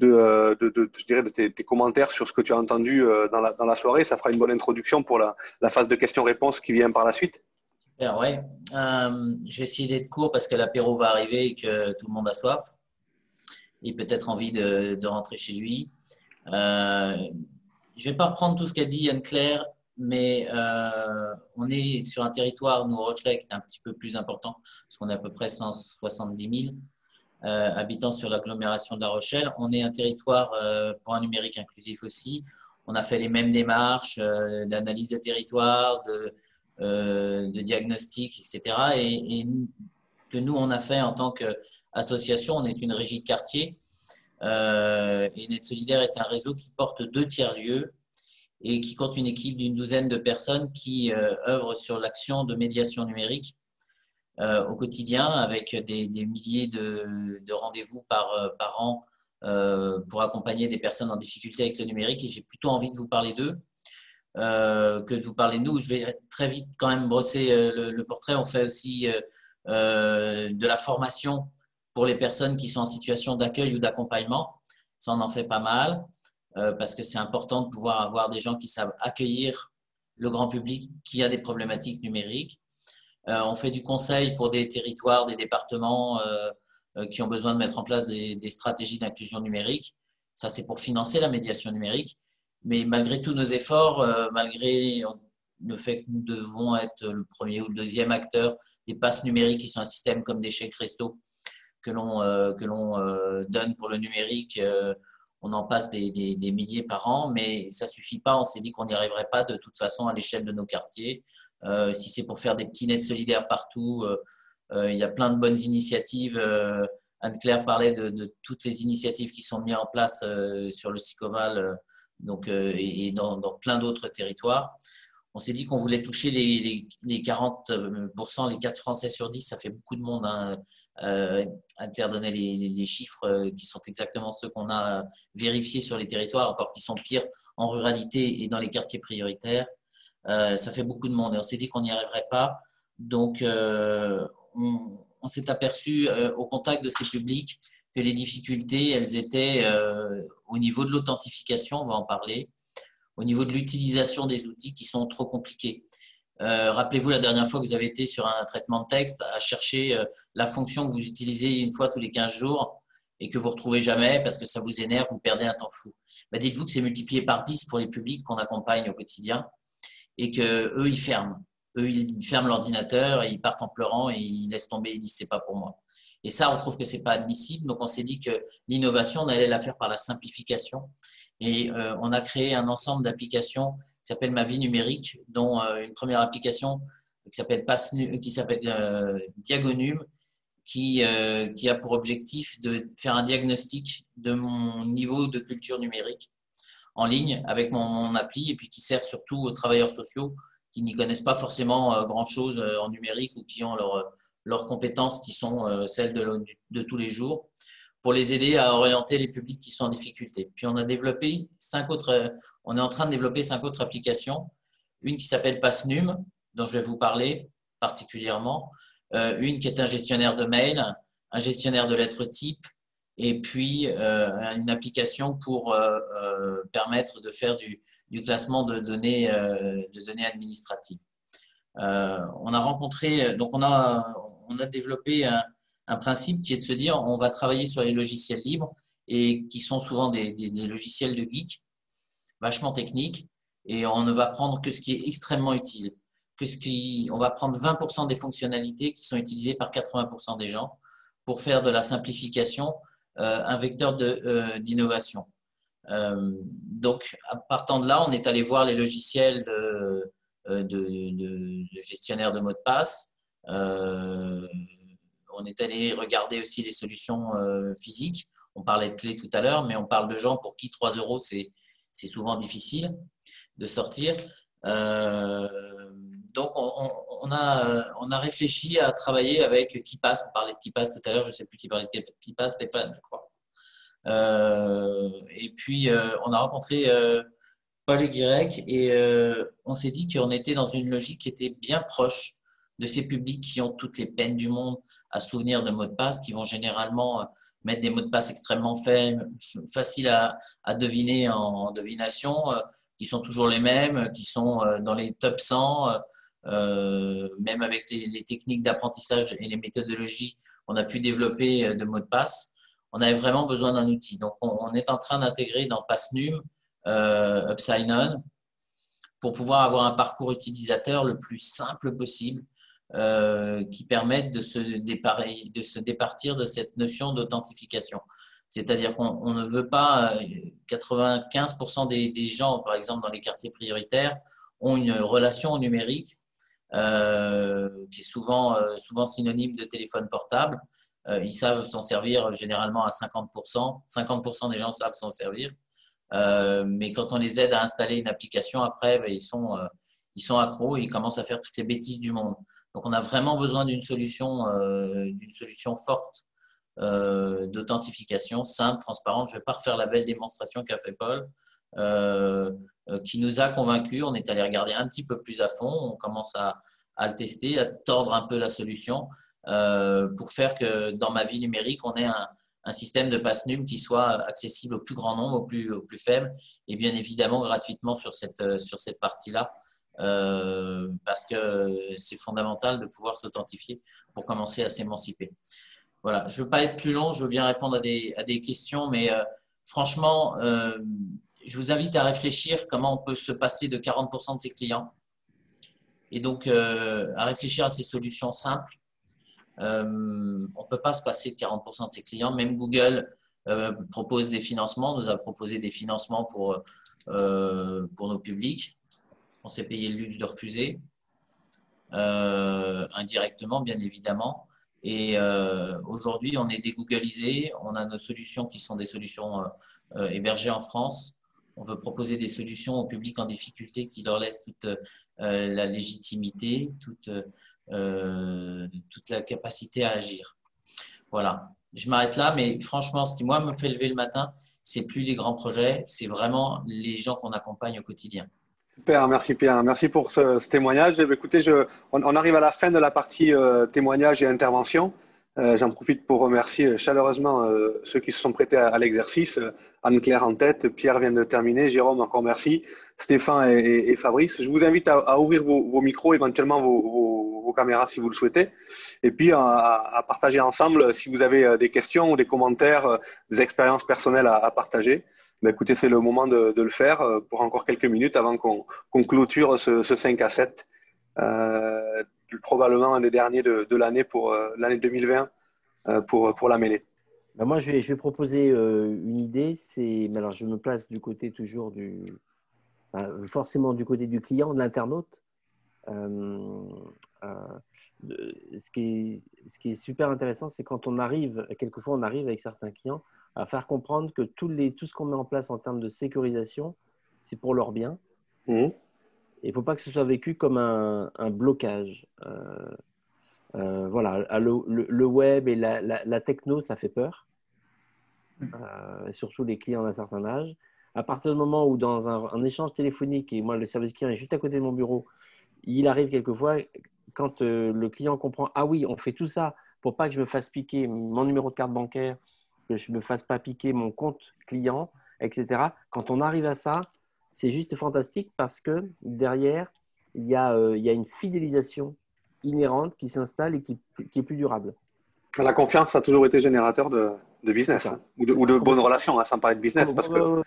je dirais de tes commentaires sur ce que tu as entendu dans la soirée. Ça fera une bonne introduction pour la phase de questions-réponses qui vient par la suite. Super, ouais. Je vais essayer d'être court parce que l'apéro va arriver et que tout le monde a soif et peut-être envie de rentrer chez lui. Je ne vais pas reprendre tout ce qu'a dit Anne-Claire, mais on est sur un territoire, nous, Rochelais, qui est un petit peu plus important, parce qu'on est à peu près 170 000 habitants sur l'agglomération de La Rochelle. On est un territoire pour un numérique inclusif aussi. On a fait les mêmes démarches d'analyse de territoire, de diagnostic, etc. Et que nous, on a fait en tant qu'association, on est une régie de quartier. Et Net Solidaire est un réseau qui porte 2 tiers-lieux et qui compte une équipe d'une douzaine de personnes qui œuvrent sur l'action de médiation numérique au quotidien avec des milliers de rendez-vous par an pour accompagner des personnes en difficulté avec le numérique. Et j'ai plutôt envie de vous parler d'eux que de vous parler de nous. Je vais très vite quand même brosser le portrait. On fait aussi de la formation pour les personnes qui sont en situation d'accueil ou d'accompagnement. Ça, on en fait pas mal parce que c'est important de pouvoir avoir des gens qui savent accueillir le grand public qui a des problématiques numériques. On fait du conseil pour des territoires, des départements qui ont besoin de mettre en place des stratégies d'inclusion numérique. Ça, c'est pour financer la médiation numérique. Mais malgré tous nos efforts, malgré le fait que nous devons être le premier ou le deuxième acteur des passes numériques qui sont un système comme des chèques resto que l'on donne pour le numérique, on en passe des milliers par an, mais ça ne suffit pas. On s'est dit qu'on n'y arriverait pas de toute façon à l'échelle de nos quartiers. Si c'est pour faire des petits nets solidaires partout, il y a plein de bonnes initiatives. Anne-Claire parlait de toutes les initiatives qui sont mises en place sur le Sicoval et dans plein d'autres territoires. On s'est dit qu'on voulait toucher les 40%, les 4 Français sur 10, ça fait beaucoup de monde. Hein. Anne-Claire donnait les chiffres qui sont exactement ceux qu'on a vérifiés sur les territoires, encore qui sont pires en ruralité et dans les quartiers prioritaires. Ça fait beaucoup de monde et on s'est dit qu'on n'y arriverait pas. Donc, on s'est aperçu au contact de ces publics que les difficultés, elles étaient au niveau de l'authentification, on va en parler, au niveau de l'utilisation des outils qui sont trop compliqués. Rappelez-vous la dernière fois que vous avez été sur un traitement de texte à chercher la fonction que vous utilisez une fois tous les 15 jours et que vous ne retrouvez jamais parce que ça vous énerve, vous perdez un temps fou. Ben, dites-vous que c'est multiplié par 10 pour les publics qu'on accompagne au quotidien et qu'eux, ils ferment. Eux, ils ferment l'ordinateur et ils partent en pleurant et ils laissent tomber, ils disent c'est pas pour moi. Et ça, on trouve que c'est pas admissible. Donc, on s'est dit que l'innovation, on allait la faire par la simplification. Et on a créé un ensemble d'applications qui s'appelle Ma Vie Numérique, dont une première application qui s'appelle Diagonum, qui a pour objectif de faire un diagnostic de mon niveau de culture numérique en ligne avec mon appli et puis qui sert surtout aux travailleurs sociaux qui n'y connaissent pas forcément grand-chose en numérique ou qui ont leurs compétences qui sont celles de tous les jours pour les aider à orienter les publics qui sont en difficulté. Puis on a développé on est en train de développer 5 autres applications. Une qui s'appelle Passnum, dont je vais vous parler particulièrement. Une qui est un gestionnaire de mail, un gestionnaire de lettres type, et puis une application pour permettre de faire du classement de données administratives. On a développé un principe qui est de se dire on va travailler sur les logiciels libres et qui sont souvent des logiciels de geeks, vachement techniques, et on ne va prendre que ce qui est extrêmement utile. On va prendre 20% des fonctionnalités qui sont utilisées par 80% des gens pour faire de la simplification un vecteur d'innovation. Donc, partant de là, on est allé voir les logiciels de gestionnaire de mots de passe. On est allé regarder aussi les solutions physiques. On parlait de clés tout à l'heure, mais on parle de gens pour qui 3 €, c'est souvent difficile de sortir. Donc, on a réfléchi à travailler avec KeePass. On parlait de KeePass tout à l'heure, je ne sais plus qui parlait de KeePass, Stéphane, je crois. Et puis, on a rencontré Paul et Guirec et on s'est dit qu'on était dans une logique qui était bien proche de ces publics qui ont toutes les peines du monde à se souvenir de mots de passe, qui vont généralement mettre des mots de passe extrêmement faciles à deviner en devination, qui sont toujours les mêmes, qui sont dans les top 100, même avec les techniques d'apprentissage et les méthodologies qu'on a pu développer de mots de passe. On avait vraiment besoin d'un outil. Donc, on est en train d'intégrer dans Passnum Upsign-On pour pouvoir avoir un parcours utilisateur le plus simple possible qui permette de se départir de cette notion d'authentification. C'est-à-dire qu'on ne veut pas, 95% des gens, par exemple dans les quartiers prioritaires, ont une relation au numérique qui est souvent synonyme de téléphone portable. Ils savent s'en servir généralement à 50%. 50% des gens savent s'en servir. Mais quand on les aide à installer une application, après, ils sont accros et ils commencent à faire toutes les bêtises du monde. Donc, on a vraiment besoin d'une solution forte d'authentification, simple, transparente. Je ne vais pas refaire la belle démonstration qu'a fait Paul, qui nous a convaincus. On est allé regarder un petit peu plus à fond. On commence à le tester, à tordre un peu la solution pour faire que dans Ma Vie Numérique, on ait un système de Passnum qui soit accessible au plus grand nombre, au plus faible, et bien évidemment gratuitement sur cette partie-là, parce que c'est fondamental de pouvoir s'authentifier pour commencer à s'émanciper. Voilà, je ne veux pas être plus long, je veux bien répondre à des questions, mais franchement, je vous invite à réfléchir comment on peut se passer de 40% de ses clients et donc à réfléchir à ces solutions simples. On ne peut pas se passer de 40% de ses clients. Même Google propose des financements, nous a proposé des financements pour nos publics. On s'est payé le luxe de refuser, indirectement bien évidemment. Et aujourd'hui, on est dégooglisé. On a nos solutions qui sont des solutions hébergées en France. On veut proposer des solutions au public en difficulté qui leur laissent toute la légitimité, toute la capacité à agir. Voilà, je m'arrête là, mais franchement, ce qui moi me fait lever le matin, c'est plus les grands projets, c'est vraiment les gens qu'on accompagne au quotidien. Super, merci Pierre, merci pour ce témoignage. Écoutez, on arrive à la fin de la partie témoignage et intervention. J'en profite pour remercier chaleureusement ceux qui se sont prêtés à l'exercice. Anne-Claire en tête, Pierre vient de terminer, Jérôme encore merci, Stéphane et Fabrice. Je vous invite à ouvrir vos micros, éventuellement vos vos caméras si vous le souhaitez. Et puis, à partager ensemble si vous avez des questions ou des commentaires, des expériences personnelles à partager. Ben, écoutez, c'est le moment de le faire pour encore quelques minutes avant qu'on clôture ce 5 à 7. Probablement un des derniers de l'année pour l'année 2020 pour la mêlée. Ben moi, je vais proposer une idée. Alors, je me place du côté toujours forcément du côté du client, de l'internaute. Ce qui est super intéressant, c'est quand quelquefois on arrive avec certains clients à faire comprendre que tout ce qu'on met en place en termes de sécurisation, c'est pour leur bien. Il ne faut pas que ce soit vécu comme un blocage. Voilà, le web et la techno, ça fait peur. Surtout les clients d'un certain âge. À partir du moment où dans un échange téléphonique, et moi le service client est juste à côté de mon bureau, il arrive quelquefois quand le client comprend, ah oui, on fait tout ça pour pas que je me fasse piquer mon numéro de carte bancaire, que je me fasse pas piquer mon compte client, etc. Quand on arrive à ça, c'est juste fantastique parce que derrière, il y a une fidélisation inhérente qui s'installe et qui est plus durable. La confiance a toujours été générateur de business ou de bonnes relations, sans parler de business.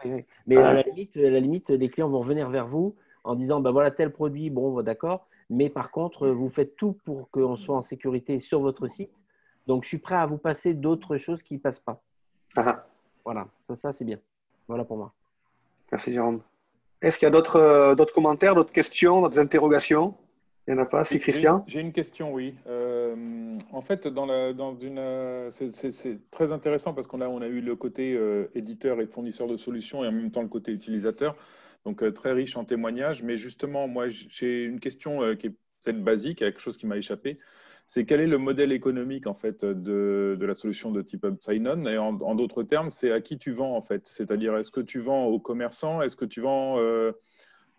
Oui. Mais à la limite, les clients vont revenir vers vous en disant voilà tel produit, bon, d'accord, mais par contre, vous faites tout pour qu'on soit en sécurité sur votre site. Donc, je suis prêt à vous passer d'autres choses qui ne passent pas. Voilà, ça c'est bien. Voilà pour moi. Merci, Jérôme. Est-ce qu'il y a d'autres commentaires, d'autres questions, d'autres interrogations? Il n'y en a pas, c'est Christian? J'ai une question, oui. En fait, c'est très intéressant parce qu'on a eu le côté éditeur et fournisseur de solutions et en même temps le côté utilisateur. Donc, très riche en témoignages. Mais justement, moi, j'ai une question qui est peut-être basique, quelque chose qui m'a échappé. C'est quel est le modèle économique en fait de la solution de type sign-on? Et en d'autres termes, c'est à qui tu vends en fait? C'est-à-dire, est-ce que tu vends aux commerçants? Est-ce que tu vends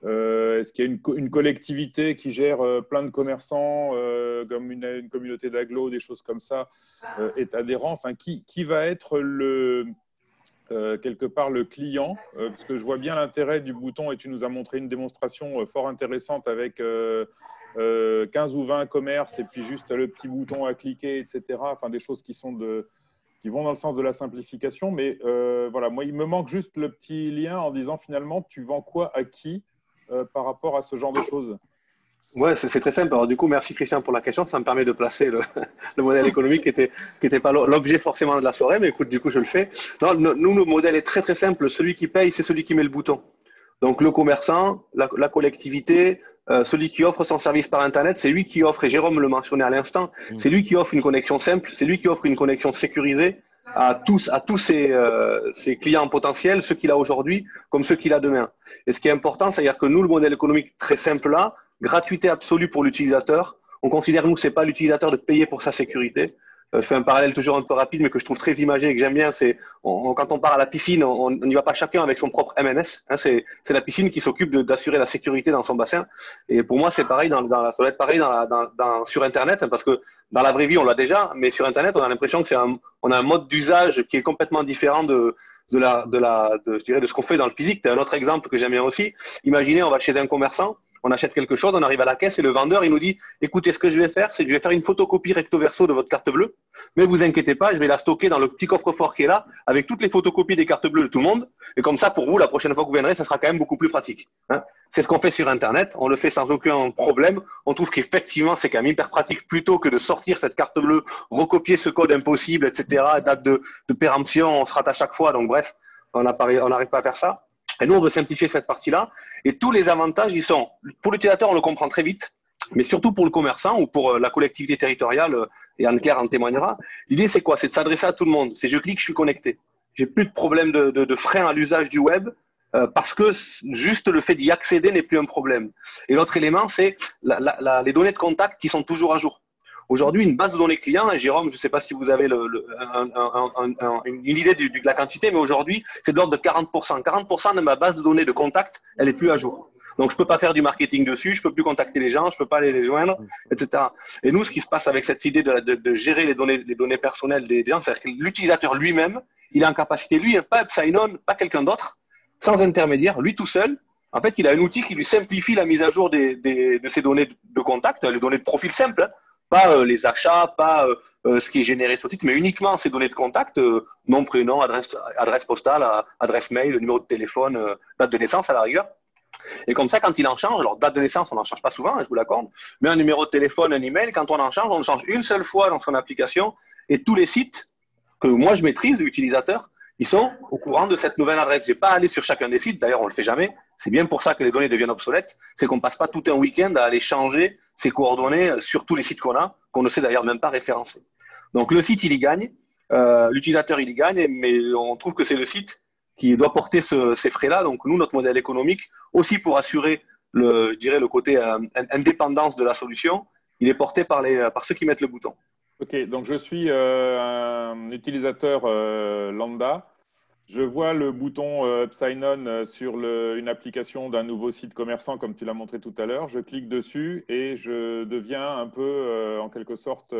est-ce qu'il y a une collectivité qui gère plein de commerçants, comme une communauté d'agglos, des choses comme ça, est adhérent? Enfin, qui va être quelque part le client? Parce que je vois bien l'intérêt du bouton et tu nous as montré une démonstration fort intéressante avec 15 ou 20 commerces et puis juste le petit bouton à cliquer, etc. Enfin, des choses qui vont dans le sens de la simplification. Mais voilà, moi, il me manque juste le petit lien en disant finalement, tu vends quoi à qui par rapport à ce genre de choses? Ouais, c'est très simple. Alors, du coup, merci Christian pour la question. Ça me permet de placer le modèle économique qui était pas l'objet forcément de la soirée, mais écoute, du coup, je le fais. Non, nous, le modèle est très, très simple. Celui qui paye, c'est celui qui met le bouton. Donc, le commerçant, la collectivité, celui qui offre son service par Internet, c'est lui qui offre, et Jérôme le mentionnait à l'instant, c'est lui qui offre une connexion simple, c'est lui qui offre une connexion sécurisée à tous ses clients potentiels, ceux qu'il a aujourd'hui comme ceux qu'il a demain. Et ce qui est important, c'est-à-dire que nous, le modèle économique très simple là, gratuité absolue pour l'utilisateur. On considère, nous, c'est pas l'utilisateur de payer pour sa sécurité. Je fais un parallèle toujours un peu rapide, mais que je trouve très imagé et que j'aime bien. C'est quand on part à la piscine, on n'y va pas chacun avec son propre MNS. C'est la piscine qui s'occupe d'assurer la sécurité dans son bassin. Et pour moi, c'est pareil ça doit être pareil sur Internet, parce que dans la vraie vie, on l'a déjà, mais sur Internet, on a l'impression que on a un mode d'usage qui est complètement différent de ce qu'on fait dans le physique. Un autre exemple que j'aime bien aussi. Imaginez, on va chez un commerçant. On achète quelque chose, on arrive à la caisse et le vendeur, il nous dit « Écoutez, ce que je vais faire, c'est que je vais faire une photocopie recto verso de votre carte bleue, mais vous inquiétez pas, je vais la stocker dans le petit coffre-fort qui est là, avec toutes les photocopies des cartes bleues de tout le monde, et comme ça, pour vous, la prochaine fois que vous viendrez, ça sera quand même beaucoup plus pratique. Hein » C'est ce qu'on fait sur Internet, on le fait sans aucun problème, on trouve qu'effectivement, c'est quand même hyper pratique, plutôt que de sortir cette carte bleue, recopier ce code impossible, etc., date de péremption, on se rate à chaque fois, donc bref, on n'arrive pas à faire ça. Et nous, on veut simplifier cette partie-là. Et tous les avantages, ils sont, pour l'utilisateur, on le comprend très vite, mais surtout pour le commerçant ou pour la collectivité territoriale, et Anne-Claire en témoignera. L'idée, c'est quoi? C'est de s'adresser à tout le monde. C'est je clique, je suis connecté. J'ai plus de problème de frein à l'usage du web parce que juste le fait d'y accéder n'est plus un problème. Et l'autre élément, c'est les données de contact qui sont toujours à jour. Aujourd'hui, une base de données client, et Jérôme, je ne sais pas si vous avez une idée de la quantité, mais aujourd'hui, c'est de l'ordre de 40%. 40% de ma base de données de contact, elle n'est plus à jour. Donc, je ne peux pas faire du marketing dessus, je ne peux plus contacter les gens, je ne peux pas les joindre, etc. Et nous, ce qui se passe avec cette idée de gérer les données personnelles des gens, c'est que l'utilisateur lui-même, il est en capacité, lui, pas sign-on, pas quelqu'un d'autre, sans intermédiaire, lui tout seul, En fait, il a un outil qui lui simplifie la mise à jour de ses données de contact, les données de profil simple, hein. Pas les achats, pas ce qui est généré sur le site, mais uniquement ces données de contact, nom, prénom, adresse postale, adresse mail, numéro de téléphone, date de naissance à la rigueur. Et comme ça, quand il en change, alors date de naissance, on n'en change pas souvent, hein, je vous l'accorde, mais un numéro de téléphone, un email, quand on en change, on le change une seule fois dans son application et tous les sites que moi je maîtrise, utilisateurs, ils sont au courant de cette nouvelle adresse. Je n'ai pas à aller sur chacun des sites, d'ailleurs on ne le fait jamais. C'est bien pour ça que les données deviennent obsolètes, c'est qu'on ne passe pas tout un week-end à aller changer ses coordonnées sur tous les sites qu'on ne sait d'ailleurs même pas référencer. Donc le site, il y gagne, l'utilisateur, il y gagne, mais on trouve que c'est le site qui doit porter ces frais-là. Donc nous, notre modèle économique, aussi pour assurer je dirais, le côté indépendance de la solution, il est porté par ceux qui mettent le bouton. Ok, donc je suis un utilisateur lambda. Je vois le bouton Sign On sur une application d'un nouveau site commerçant, comme tu l'as montré tout à l'heure. Je clique dessus et je deviens un peu, en quelque sorte,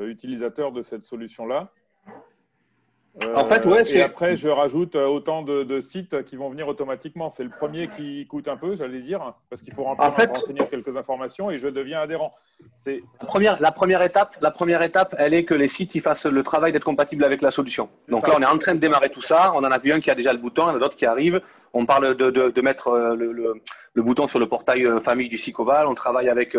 utilisateur de cette solution-là. En fait, ouais, et après, je rajoute autant de sites qui vont venir automatiquement. C'est le premier qui coûte un peu, j'allais dire, parce qu'il faut renseigner quelques informations et je deviens adhérent. La première étape, elle est que les sites ils fassent le travail d'être compatibles avec la solution. Donc là, on est en train de démarrer tout ça. On en a vu un qui a déjà le bouton, il y en a d'autres qui arrivent. On parle de mettre le bouton sur le portail famille du SICOVAL. On travaille avec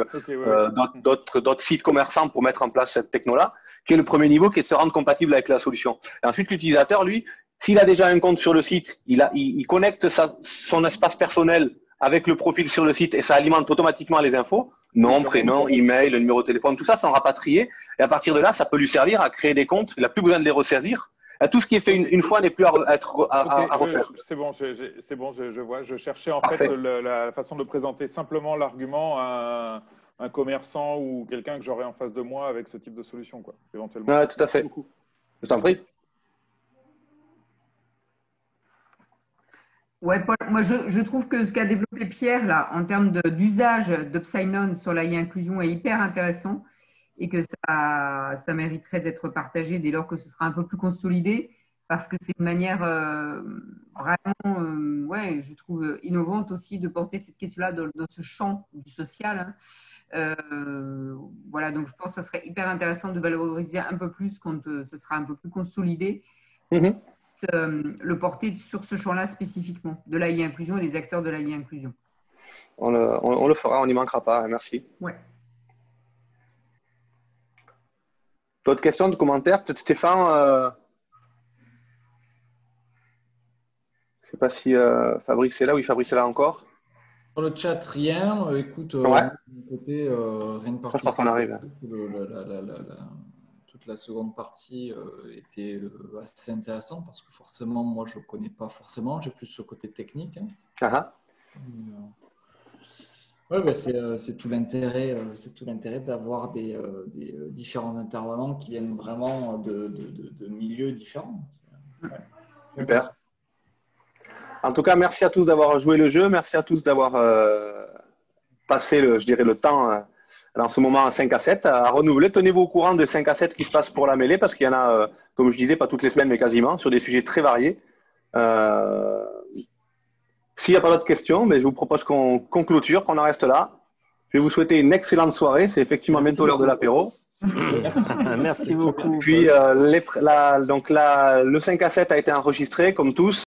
d'autres sites commerçants pour mettre en place cette techno-là, qui est le premier niveau, qui est de se rendre compatible avec la solution. Et ensuite, l'utilisateur, lui, s'il a déjà un compte sur le site, il connecte son espace personnel avec le profil sur le site et ça alimente automatiquement les infos. Nom, prénom, email, le numéro de téléphone, tout ça sont rapatriés. Et à partir de là, ça peut lui servir à créer des comptes. Il n'a plus besoin de les ressaisir. Tout ce qui est fait une fois n'est plus à refaire. C'est bon, je vois. Je cherchais en fait la façon de présenter simplement l'argument à un commerçant ou quelqu'un que j'aurais en face de moi avec ce type de solution, quoi, éventuellement. Ouais, tout à fait. Je t'en prie. Ouais, Paul, moi je trouve que ce qu'a développé Pierre là, en termes d'usage d'Upsign-On sur la inclusion est hyper intéressant et que ça mériterait d'être partagé dès lors que ce sera un peu plus consolidé parce que c'est une manière vraiment, ouais, je trouve innovante aussi de porter cette question-là dans ce champ du social. Hein. Voilà, donc je pense que ça serait hyper intéressant de valoriser un peu plus quand ce sera un peu plus consolidé. Le porter sur ce champ-là spécifiquement, de l'AI inclusion et des acteurs de l'AI inclusion. On le fera, on n'y manquera pas. Merci. Ouais. D'autres questions, de commentaires? Peut-être Stéphane je ne sais pas si Fabrice est là. Oui, Fabrice est là encore. Sur le chat, rien. Écoute, ouais. de mon côté, rien de particulier. qu'on arrive. Toute la seconde partie était assez intéressante parce que forcément, moi, je ne connais pas forcément. J'ai plus ce côté technique. Hein. Ouais, bah, c'est tout l'intérêt d'avoir des différents intervenants qui viennent vraiment de milieux différents. Ouais. Super. En tout cas, merci à tous d'avoir joué le jeu. Merci à tous d'avoir passé le temps dans ce moment à 5 à 7 à renouveler. Tenez-vous au courant des 5 à 7 qui se passent pour la mêlée parce qu'il y en a, comme je disais, pas toutes les semaines, mais quasiment, sur des sujets très variés. S'il n'y a pas d'autres questions, mais je vous propose qu'on clôture, qu'on en reste là. Je vais vous souhaiter une excellente soirée. C'est effectivement bientôt l'heure de l'apéro. Merci beaucoup. Puis, le 5 à 7 a été enregistré, comme tous.